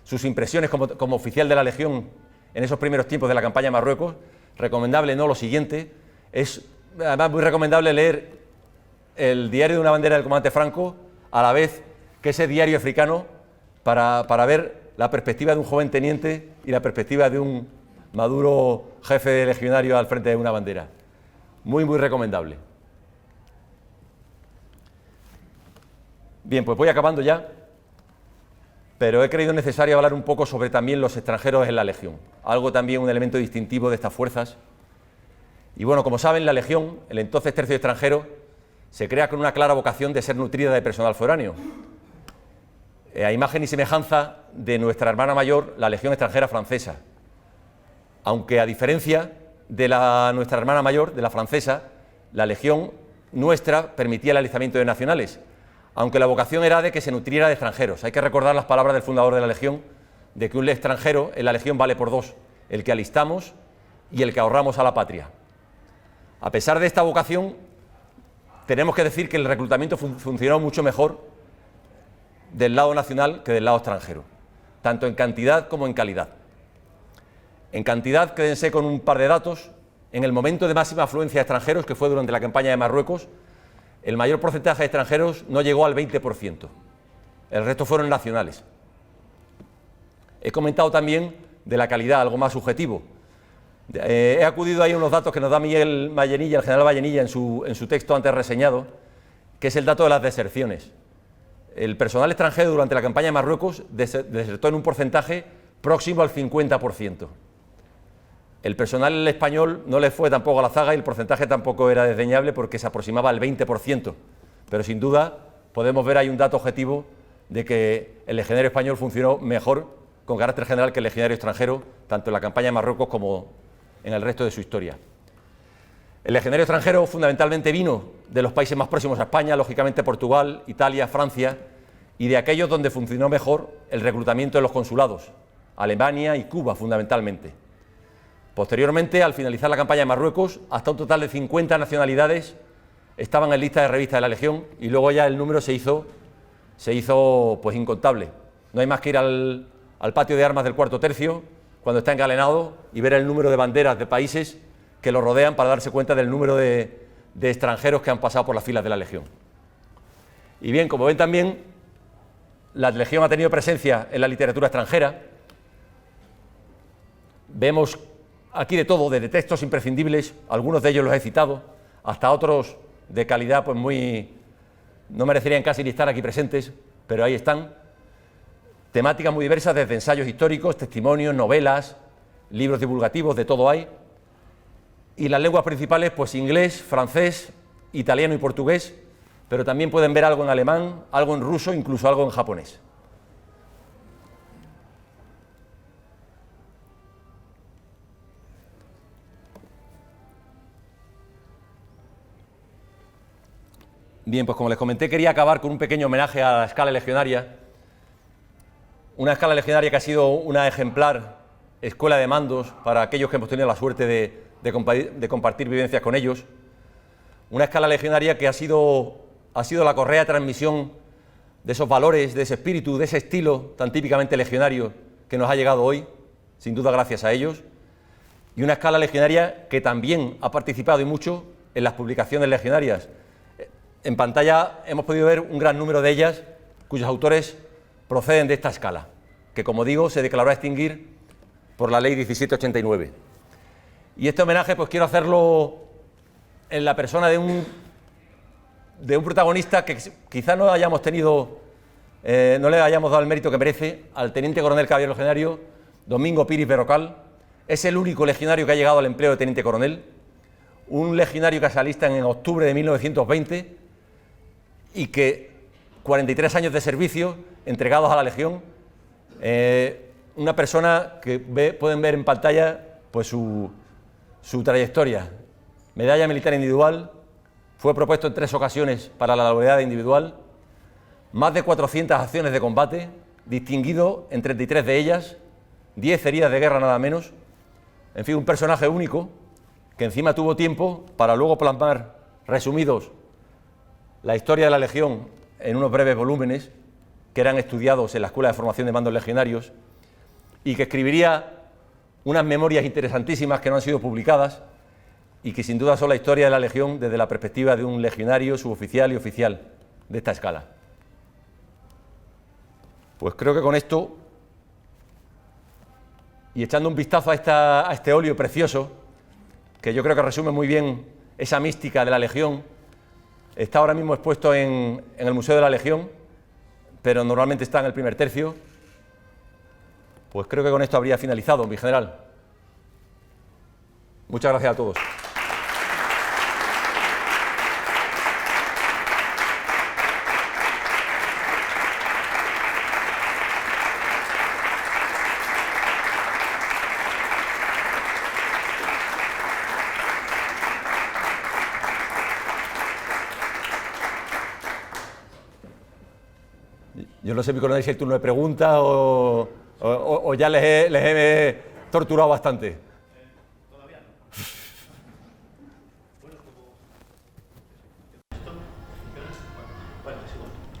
sus impresiones como oficial de la Legión en esos primeros tiempos de la campaña de Marruecos. Recomendable, ¿no? Lo siguiente, es además muy recomendable leer el diario de una bandera del comandante Franco a la vez que ese diario africano para ver la perspectiva de un joven teniente y la perspectiva de un maduro jefe legionario al frente de una bandera. Muy recomendable. Bien, pues voy acabando ya, pero he creído necesario hablar un poco sobre también los extranjeros en la Legión, algo también un elemento distintivo de estas fuerzas. Y bueno, como saben, la Legión, el entonces tercio extranjero, se crea con una clara vocación de ser nutrida de personal foráneo, a imagen y semejanza de nuestra hermana mayor, la Legión extranjera francesa. Aunque a diferencia de nuestra hermana mayor, de la francesa, la Legión nuestra permitía el alistamiento de nacionales, aunque la vocación era de que se nutriera de extranjeros. Hay que recordar las palabras del fundador de la Legión, de que un extranjero en la Legión vale por dos, el que alistamos y el que ahorramos a la patria. A pesar de esta vocación, tenemos que decir que el reclutamiento funcionó mucho mejor del lado nacional que del lado extranjero, tanto en cantidad como en calidad. En cantidad, quédense con un par de datos. En el momento de máxima afluencia de extranjeros, que fue durante la campaña de Marruecos, el mayor porcentaje de extranjeros no llegó al 20%. El resto fueron nacionales. He comentado también de la calidad, algo más subjetivo. He acudido ahí a unos datos que nos da Miguel Vallenilla, el general Vallenilla, en su texto antes reseñado, que es el dato de las deserciones. El personal extranjero durante la campaña de Marruecos desertó en un porcentaje próximo al 50%. El personal español no le fue tampoco a la zaga y el porcentaje tampoco era desdeñable porque se aproximaba al 20%. Pero sin duda podemos ver ahí un dato objetivo de que el legionario español funcionó mejor con carácter general que el legionario extranjero, tanto en la campaña de Marruecos como en el resto de su historia. El legionario extranjero fundamentalmente vino de los países más próximos a España, lógicamente Portugal, Italia, Francia, y de aquellos donde funcionó mejor el reclutamiento de los consulados, Alemania y Cuba fundamentalmente. Posteriormente, al finalizar la campaña de Marruecos, hasta un total de 50 nacionalidades estaban en lista de revista de la Legión y luego ya el número se hizo pues incontable. No hay más que ir al patio de armas del cuarto tercio cuando está engalenado y ver el número de banderas de países que lo rodean para darse cuenta del número de extranjeros que han pasado por las filas de la Legión. Y bien, como ven también, la Legión ha tenido presencia en la literatura extranjera. Vemos aquí de todo, desde textos imprescindibles, algunos de ellos los he citado, hasta otros de calidad pues no merecerían casi ni estar aquí presentes, pero ahí están. Temáticas muy diversas, desde ensayos históricos, testimonios, novelas, libros divulgativos, de todo hay. Y las lenguas principales, pues inglés, francés, italiano y portugués, pero también pueden ver algo en alemán, algo en ruso, incluso algo en japonés. Bien, pues como les comenté, quería acabar con un pequeño homenaje a la escala legionaria. Una escala legionaria que ha sido una ejemplar escuela de mandos para aquellos que hemos tenido la suerte de compartir vivencias con ellos. Una escala legionaria que ha sido la correa de transmisión de esos valores, de ese espíritu, de ese estilo tan típicamente legionario que nos ha llegado hoy, sin duda gracias a ellos. Y una escala legionaria que también ha participado y mucho en las publicaciones legionarias. En pantalla hemos podido ver un gran número de ellas cuyos autores proceden de esta escala, que como digo se declaró a extinguir por la ley 1789. Y este homenaje pues quiero hacerlo en la persona de un protagonista que quizá no hayamos tenido, no le hayamos dado el mérito que merece, al teniente coronel caballero legionario Domingo Piris Berrocal. Es el único legionario que ha llegado al empleo de teniente coronel, un legionario que se alista en octubre de 1920 y que 43 años de servicio entregados a la Legión, una persona que pueden ver en pantalla pues su trayectoria. Medalla militar individual, fue propuesto en 3 ocasiones para la laureada individual, más de 400 acciones de combate, distinguido en 33 de ellas, 10 heridas de guerra nada menos. En fin, un personaje único que encima tuvo tiempo para luego plasmar resumidos la historia de la Legión en unos breves volúmenes que eran estudiados en la Escuela de Formación de Mandos Legionarios y que escribiría unas memorias interesantísimas que no han sido publicadas y que sin duda son la historia de la Legión desde la perspectiva de un legionario, suboficial y oficial de esta escala. Pues creo que con esto, y echando un vistazo a este óleo precioso, que yo creo que resume muy bien esa mística de la Legión, está ahora mismo expuesto en el Museo de la Legión, pero normalmente está en el primer tercio. Pues creo que con esto habría finalizado, mi general. Muchas gracias a todos. Yo no sé, mi coronel, si el turno de preguntas o ya les he torturado bastante. Todavía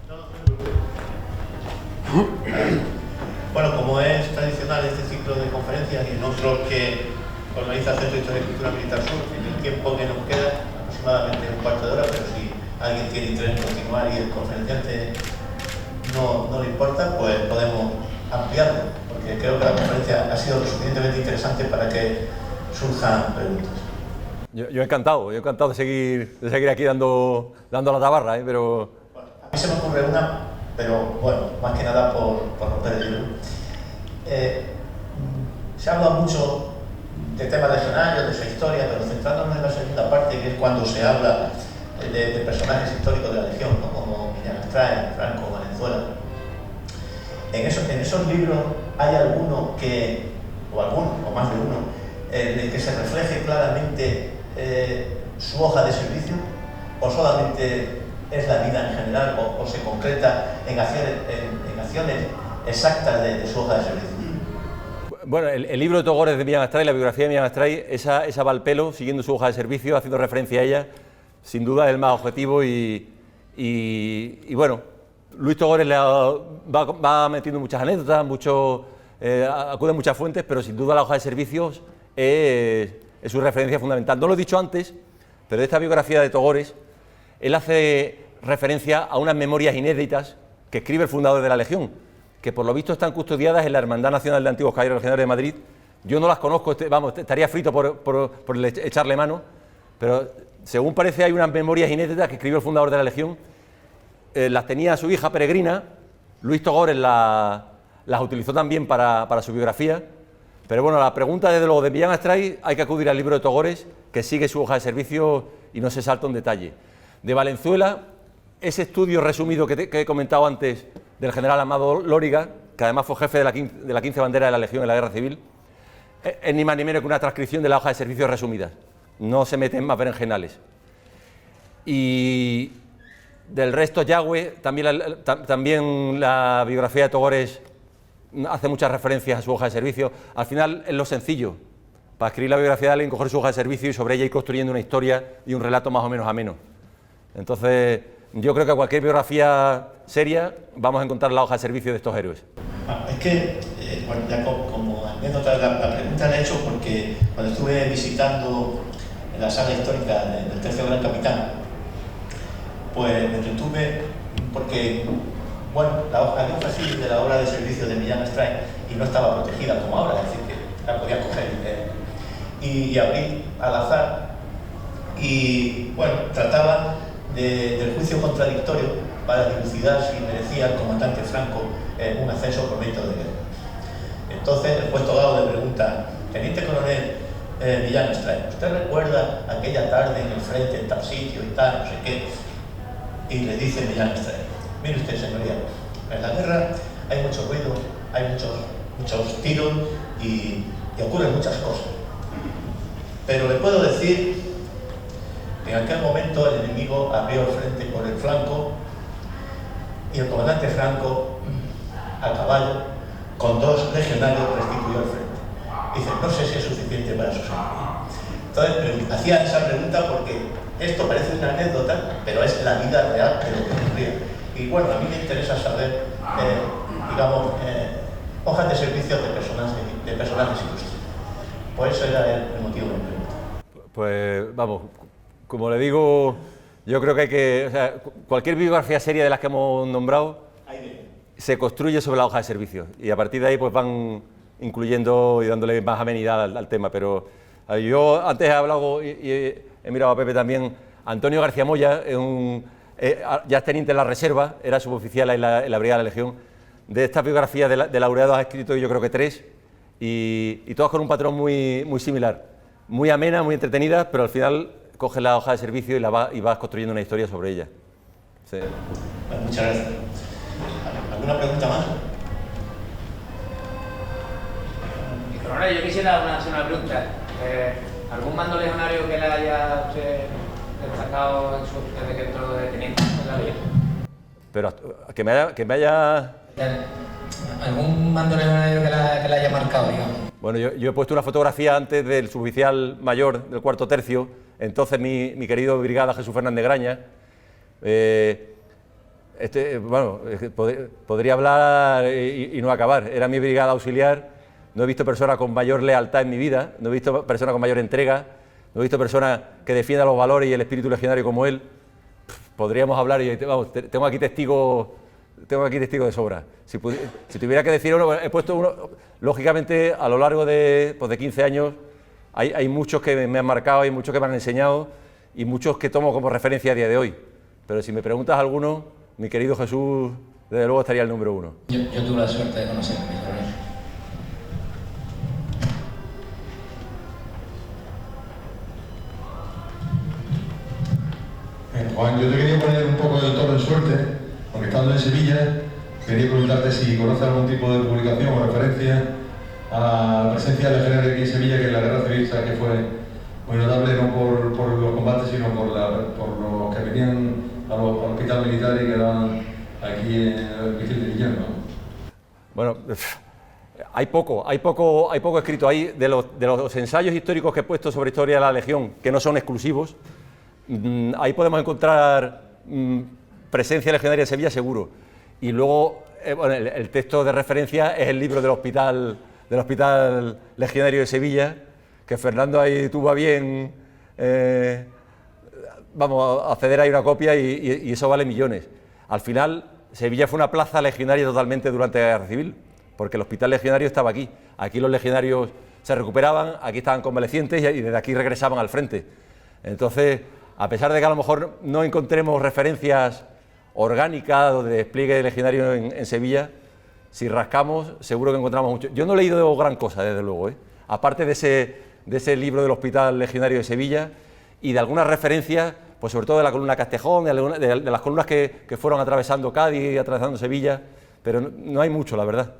no. Bueno, como es tradicional este ciclo de conferencias y en otros que organiza el Centro de Historia y Cultura Militar Sur, en el tiempo que nos queda, aproximadamente un cuarto de hora, pero si alguien tiene interés en continuar y el conferenciante no le importa, pues podemos ampliarlo, porque creo que la conferencia ha sido lo suficientemente interesante para que surjan preguntas. Yo encantado de seguir aquí dando la tabarra, pero... Bueno, a mí se me ocurre una, pero bueno, más que nada por romper el hielo. Se habla mucho de temas legionarios, de esa historia, pero centrándonos en la segunda parte, que es cuando se habla de personajes históricos de la Legión, ¿no? Como Millán Astray, Franco, Valenzuela. En esos libros hay alguno que, o más de uno, en el que se refleje claramente su hoja de servicio, o solamente es la vida en general, o se concreta en acciones exactas de su hoja de servicio. Bueno, el libro de Togores de Millán Astray, la biografía de Millán Astray, esa va al pelo, siguiendo su hoja de servicio, haciendo referencia a ella, sin duda es el más objetivo y bueno, Luis Togores va metiendo muchas anécdotas, acude a muchas fuentes, pero sin duda la hoja de servicios es su referencia fundamental. No lo he dicho antes, pero de esta biografía de Togores, él hace referencia a unas memorias inéditas que escribe el fundador de la Legión, que por lo visto están custodiadas en la Hermandad Nacional de Antiguos Caballeros Legionarios de Madrid. Yo no las conozco, estaría frito por echarle mano, pero según parece hay unas memorias inéditas que escribió el fundador de la Legión. Las tenía su hija peregrina, Luis Togores las utilizó también para su biografía, pero bueno, la pregunta desde luego de Millán Astray hay que acudir al libro de Togores, que sigue su hoja de servicio y no se salta un detalle. De Valenzuela, ese estudio resumido que he comentado antes del general Amado Lóriga, que además fue jefe de la 15 bandera de la Legión en la Guerra Civil, es ni más ni menos que una transcripción de la hoja de servicios resumida. No se meten más berenjenales. Y del resto, Yagüe, también la biografía de Togores hace muchas referencias a su hoja de servicio. Al final es lo sencillo. Para escribir la biografía de alguien, coger su hoja de servicio y sobre ella ir construyendo una historia y un relato más o menos ameno. Entonces, yo creo que cualquier biografía seria vamos a encontrar la hoja de servicio de estos héroes. Es que, bueno, ya como anécdota, la pregunta la he hecho porque cuando estuve visitando la sala histórica del Tercio Gran Capitán, pues me entretuve porque, bueno, había un pasillo de la obra de servicio de Millán Astray y no estaba protegida como ahora, es decir, que la podía coger y abrí al azar y, bueno, trataba del juicio contradictorio para dilucidar si merecía el comandante Franco un ascenso por mérito de guerra. Entonces el juez Togado le pregunta: Teniente Coronel Millán Astray, ¿usted recuerda aquella tarde en el frente, en tal sitio y tal, no sé qué? Y le dice Millán Astray: mire usted, señoría, en la guerra hay mucho ruido, hay muchos tiros y ocurren muchas cosas. Pero le puedo decir que en aquel momento el enemigo abrió el frente por el flanco y el comandante Franco, a caballo, con 2 legionarios, restituyó el frente. Dice: no sé si es suficiente para su señoría. Entonces hacía esa pregunta porque esto parece una anécdota, pero es la vida real de lo que ocurría. Y bueno, a mí me interesa saber, hojas de servicio de personajes ilustres. Por eso era el motivo de mi pregunta. Pues vamos, como le digo, yo creo que cualquier biografía seria de las que hemos nombrado se construye sobre la hoja de servicio y a partir de ahí pues van incluyendo y dándole más amenidad al tema. Pero yo antes he hablado y he mirado a Pepe también. Antonio García Moya ya es teniente en la reserva, era suboficial en la Brigada de la Legión. De estas biografías de laureados ha escrito yo creo que 3 y todas con un patrón muy similar, muy amena, muy entretenida, pero al final coges la hoja de servicio y vas construyendo una historia sobre ella. Sí. Bueno, muchas gracias. ¿Alguna pregunta más? Coronel, yo quisiera hacer una pregunta. ¿Algún mando legionario que le haya destacado desde que entró de teniente en la Legión? Pero que me haya... ¿Algún mando legionario que le haya marcado, digamos? Bueno, yo he puesto una fotografía antes del suboficial mayor del 4º tercio, entonces mi querido brigada Jesús Fernández Graña. Podría hablar y no acabar. Era mi brigada auxiliar. No he visto persona con mayor lealtad en mi vida, no he visto persona con mayor entrega, no he visto persona que defienda los valores y el espíritu legionario como él. Podríamos hablar y tengo aquí testigos de sobra. Si tuviera que decir uno, he puesto uno. Lógicamente, a lo largo de 15 años hay muchos que me han marcado, hay muchos que me han enseñado y muchos que tomo como referencia a día de hoy. Pero si me preguntas alguno, mi querido Jesús, desde luego estaría el número 1. Yo tuve la suerte de conocerlo, mi coronel. Juan, yo te quería poner un poco el toro en suerte, porque estando en Sevilla, quería preguntarte si conoces algún tipo de publicación o referencia a la presencia de legionarios aquí en Sevilla, que en la guerra civil, sabes que fue muy notable, no por los combates, sino por los que venían al hospital militar y quedaban aquí en el Vigil de Villán, ¿no? Bueno, hay poco escrito ahí de los ensayos históricos que he puesto sobre historia de la Legión, que no son exclusivos. Ahí podemos encontrar presencia legionaria en Sevilla, seguro. Y luego, bueno, el texto de referencia es el libro del Hospital Legionario de Sevilla, que Fernando ahí tuvo a bien, vamos, a acceder ahí una copia y eso vale millones. Al final, Sevilla fue una plaza legionaria totalmente durante la Guerra Civil, porque el Hospital Legionario estaba aquí. Aquí los legionarios se recuperaban, aquí estaban convalecientes y desde aquí regresaban al frente. Entonces, a pesar de que a lo mejor no encontremos referencias orgánicas de despliegue de legionarios en Sevilla, si rascamos seguro que encontramos mucho. Yo no he leído gran cosa, desde luego, aparte de ese libro del Hospital Legionario de Sevilla y de algunas referencias, pues sobre todo de la columna Castejón, de las columnas que fueron atravesando Cádiz y atravesando Sevilla, pero no hay mucho, la verdad,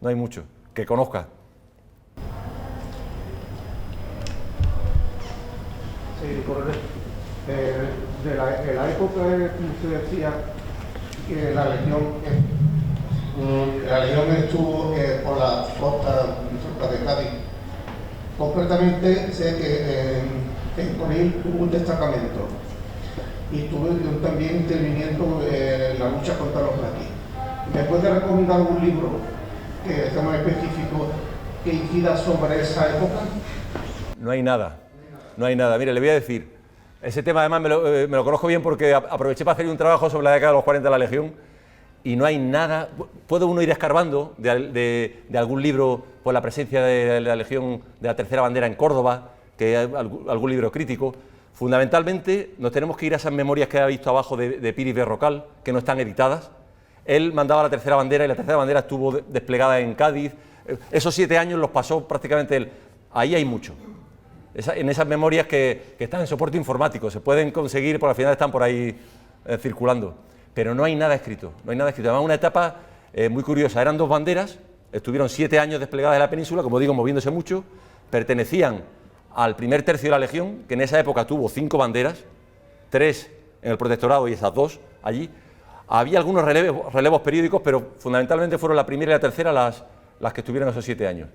no hay mucho que conozca. Sí, coronel. De la época que usted decía que la Legión estuvo por la costa de Cádiz. Concretamente sé que en Conil hubo un destacamento y estuve también interviniendo en la lucha contra los maquis. ¿Me puede recomendar algún libro que sea más específico que incida sobre esa época? No hay nada. Mire, le voy a decir, ese tema además me lo conozco bien porque aproveché para hacer un trabajo sobre la década de los 40 de la Legión y no hay nada. Puede uno ir escarbando de algún libro por la presencia de la Legión de la Tercera Bandera en Córdoba, que hay algún libro crítico. Fundamentalmente nos tenemos que ir a esas memorias que ha visto abajo de Piris Berrocal, que no están editadas. Él mandaba la Tercera Bandera y la Tercera Bandera estuvo desplegada en Cádiz. Esos 7 años los pasó prácticamente él. Ahí hay mucho. En esas memorias que están en soporte informático, se pueden conseguir, porque al final están por ahí circulando. Pero no hay nada escrito, Además, una etapa muy curiosa. Eran 2 banderas, estuvieron 7 años desplegadas en la península, como digo, moviéndose mucho. Pertenecían al primer tercio de la Legión, que en esa época tuvo 5 banderas, 3 en el Protectorado y esas 2 allí. Había algunos relevos periódicos, pero fundamentalmente fueron la primera y la tercera las que estuvieron esos 7 años.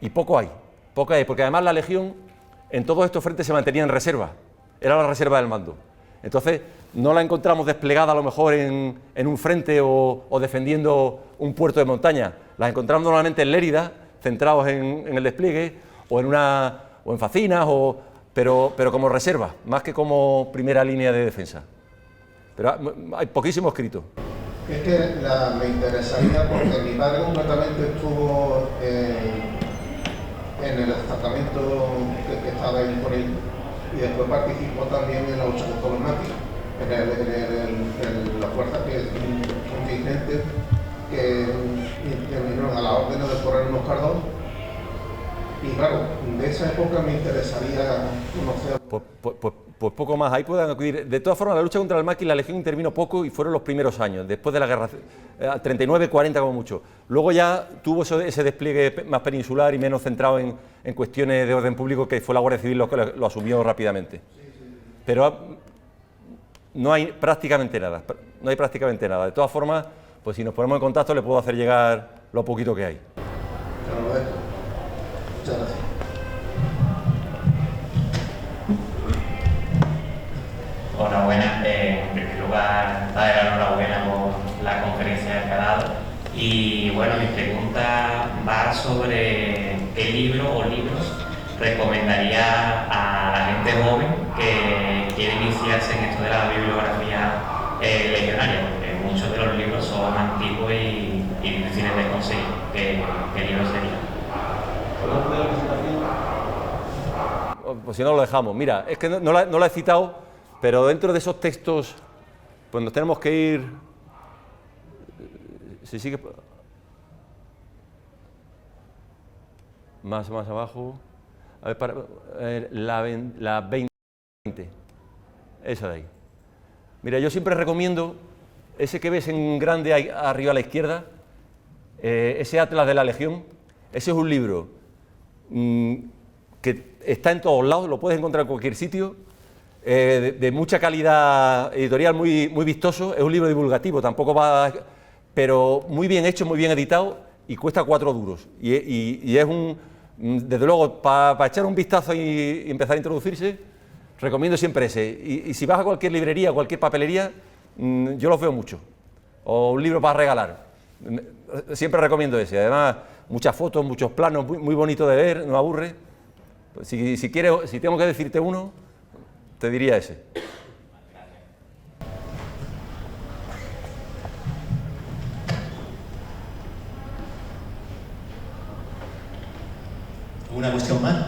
Y poco hay, porque además la Legión en todos estos frentes se mantenía en reserva, era la reserva del mando. Entonces, no la encontramos desplegada a lo mejor en un frente o defendiendo un puerto de montaña. La encontramos normalmente en Lérida, centrados en el despliegue, o en Facinas, pero como reserva, más que como primera línea de defensa. Pero hay poquísimo escrito. Es que me interesaría porque mi padre concretamente estuvo en el destacamento que estaba en Conil y después participó también en la lucha contra los maquis, en la fuerza contingente que intervinieron a la orden del coronel Oscar II. Y claro, de esa época me interesaría conocer. Pues poco más, ahí pueden acudir. De todas formas, la lucha contra el maquis, la Legión intervino poco y fueron los primeros años, después de la guerra, 39, 40 como mucho. Luego ya tuvo ese despliegue más peninsular y menos centrado en cuestiones de orden público, que fue la Guardia Civil lo que lo asumió rápidamente. Pero no hay prácticamente nada, De todas formas, pues si nos ponemos en contacto le puedo hacer llegar lo poquito que hay. Muchas gracias. Hola, buenas. En primer lugar, dar la enhorabuena por la conferencia que ha dado. Y bueno, mi pregunta va sobre qué libro o libros recomendaría a la gente joven que quiere iniciarse en esto de la bibliografía legionaria, porque muchos de los libros son antiguos y difíciles de conseguir. ¿Qué libros serían? Pues si no lo dejamos. Mira, es que no la he citado, pero dentro de esos textos, pues nos tenemos que ir. Si sigue más abajo, a ver, la 20, esa de ahí. Mira, yo siempre recomiendo ese que ves en grande ahí arriba a la izquierda, ese Atlas de la Legión. Ese es un libro que está en todos lados, lo puedes encontrar en cualquier sitio, de mucha calidad editorial, muy vistoso. Es un libro divulgativo, tampoco va, pero muy bien hecho, muy bien editado y cuesta 4 duros. Y es desde luego, para echar un vistazo y empezar a introducirse, recomiendo siempre ese. Y si vas a cualquier librería, cualquier papelería, yo los veo mucho. O un libro para regalar. Siempre recomiendo ese. Además, muchas fotos, muchos planos, muy bonito de leer, no aburre. Si tengo que decirte uno, te diría ese. ¿Alguna cuestión más?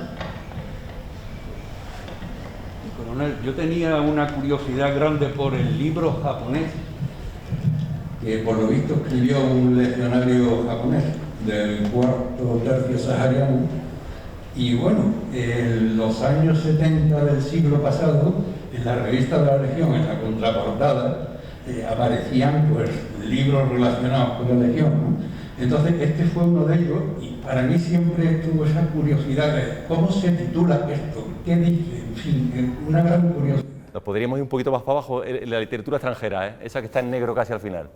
Coronel, yo tenía una curiosidad grande por el libro japonés, que por lo visto escribió un legionario japonés del cuarto tercio sahariano. Y bueno, en los años 70 del siglo pasado, en la revista de la Legión, en la contraportada, aparecían pues libros relacionados con la Legión, ¿no? Entonces este fue uno de ellos y para mí siempre tuvo esa curiosidad de cómo se titula esto, qué dice, en fin, una gran curiosidad. Nos podríamos ir un poquito más para abajo, en la literatura extranjera, esa que está en negro casi al final.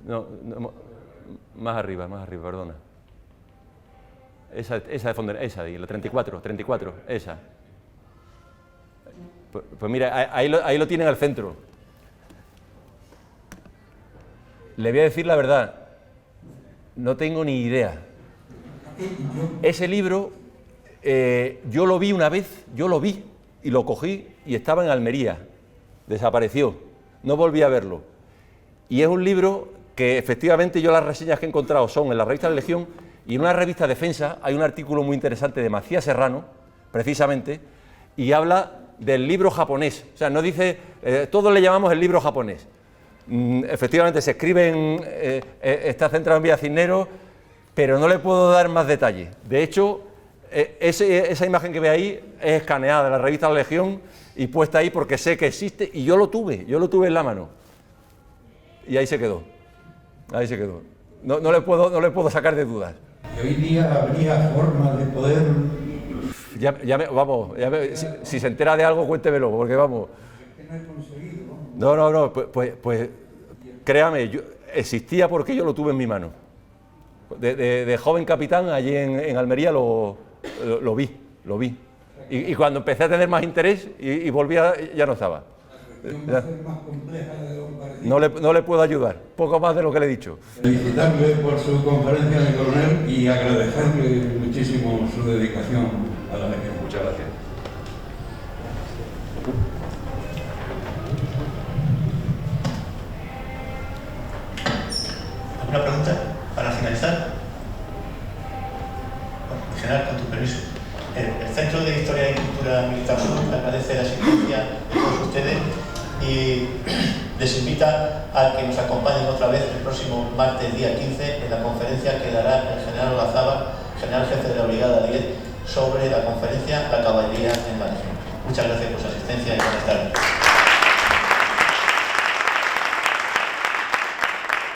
No, más arriba, perdona. Esa de fondo, esa, la 34, esa. Pues mira, ahí lo tienen al centro. Le voy a decir la verdad, no tengo ni idea. Ese libro, yo lo vi una vez, y lo cogí y estaba en Almería, desapareció, no volví a verlo. Y es un libro que efectivamente yo las reseñas que he encontrado son en la revista de la Legión y en una revista Defensa hay un artículo muy interesante de Macías Serrano, precisamente, y habla del libro japonés. O sea, no dice, todos le llamamos el libro japonés. Efectivamente se escribe, está centrado en Villa Cisneros, pero no le puedo dar más detalle. De hecho, esa imagen que ve ahí es escaneada de la revista La Legión y puesta ahí porque sé que existe y yo lo tuve en la mano. Y ahí se quedó. No le puedo sacar de dudas. Y hoy día habría forma de poder... Si se entera de algo, cuéntemelo, porque vamos... No, pues créame, existía porque yo lo tuve en mi mano. De joven capitán, allí en Almería lo vi. Y cuando empecé a tener más interés y volvía, ya no estaba. No le puedo ayudar, poco más de lo que le he dicho. Felicitarle por su conferencia de coronel y agradecerle muchísimo su dedicación a la Legión. Muchas gracias. ¿Alguna pregunta para finalizar? Bueno, en general, con tu permiso. El Centro de Historia y Cultura Militar Sur agradece la asistencia de todos ustedes y les invita a que nos acompañen otra vez el próximo martes, día 15, en la conferencia que dará el general Olazábal, general jefe de la Brigada 10, sobre la conferencia La Caballería en la Legión. Muchas gracias por su asistencia y buenas tardes.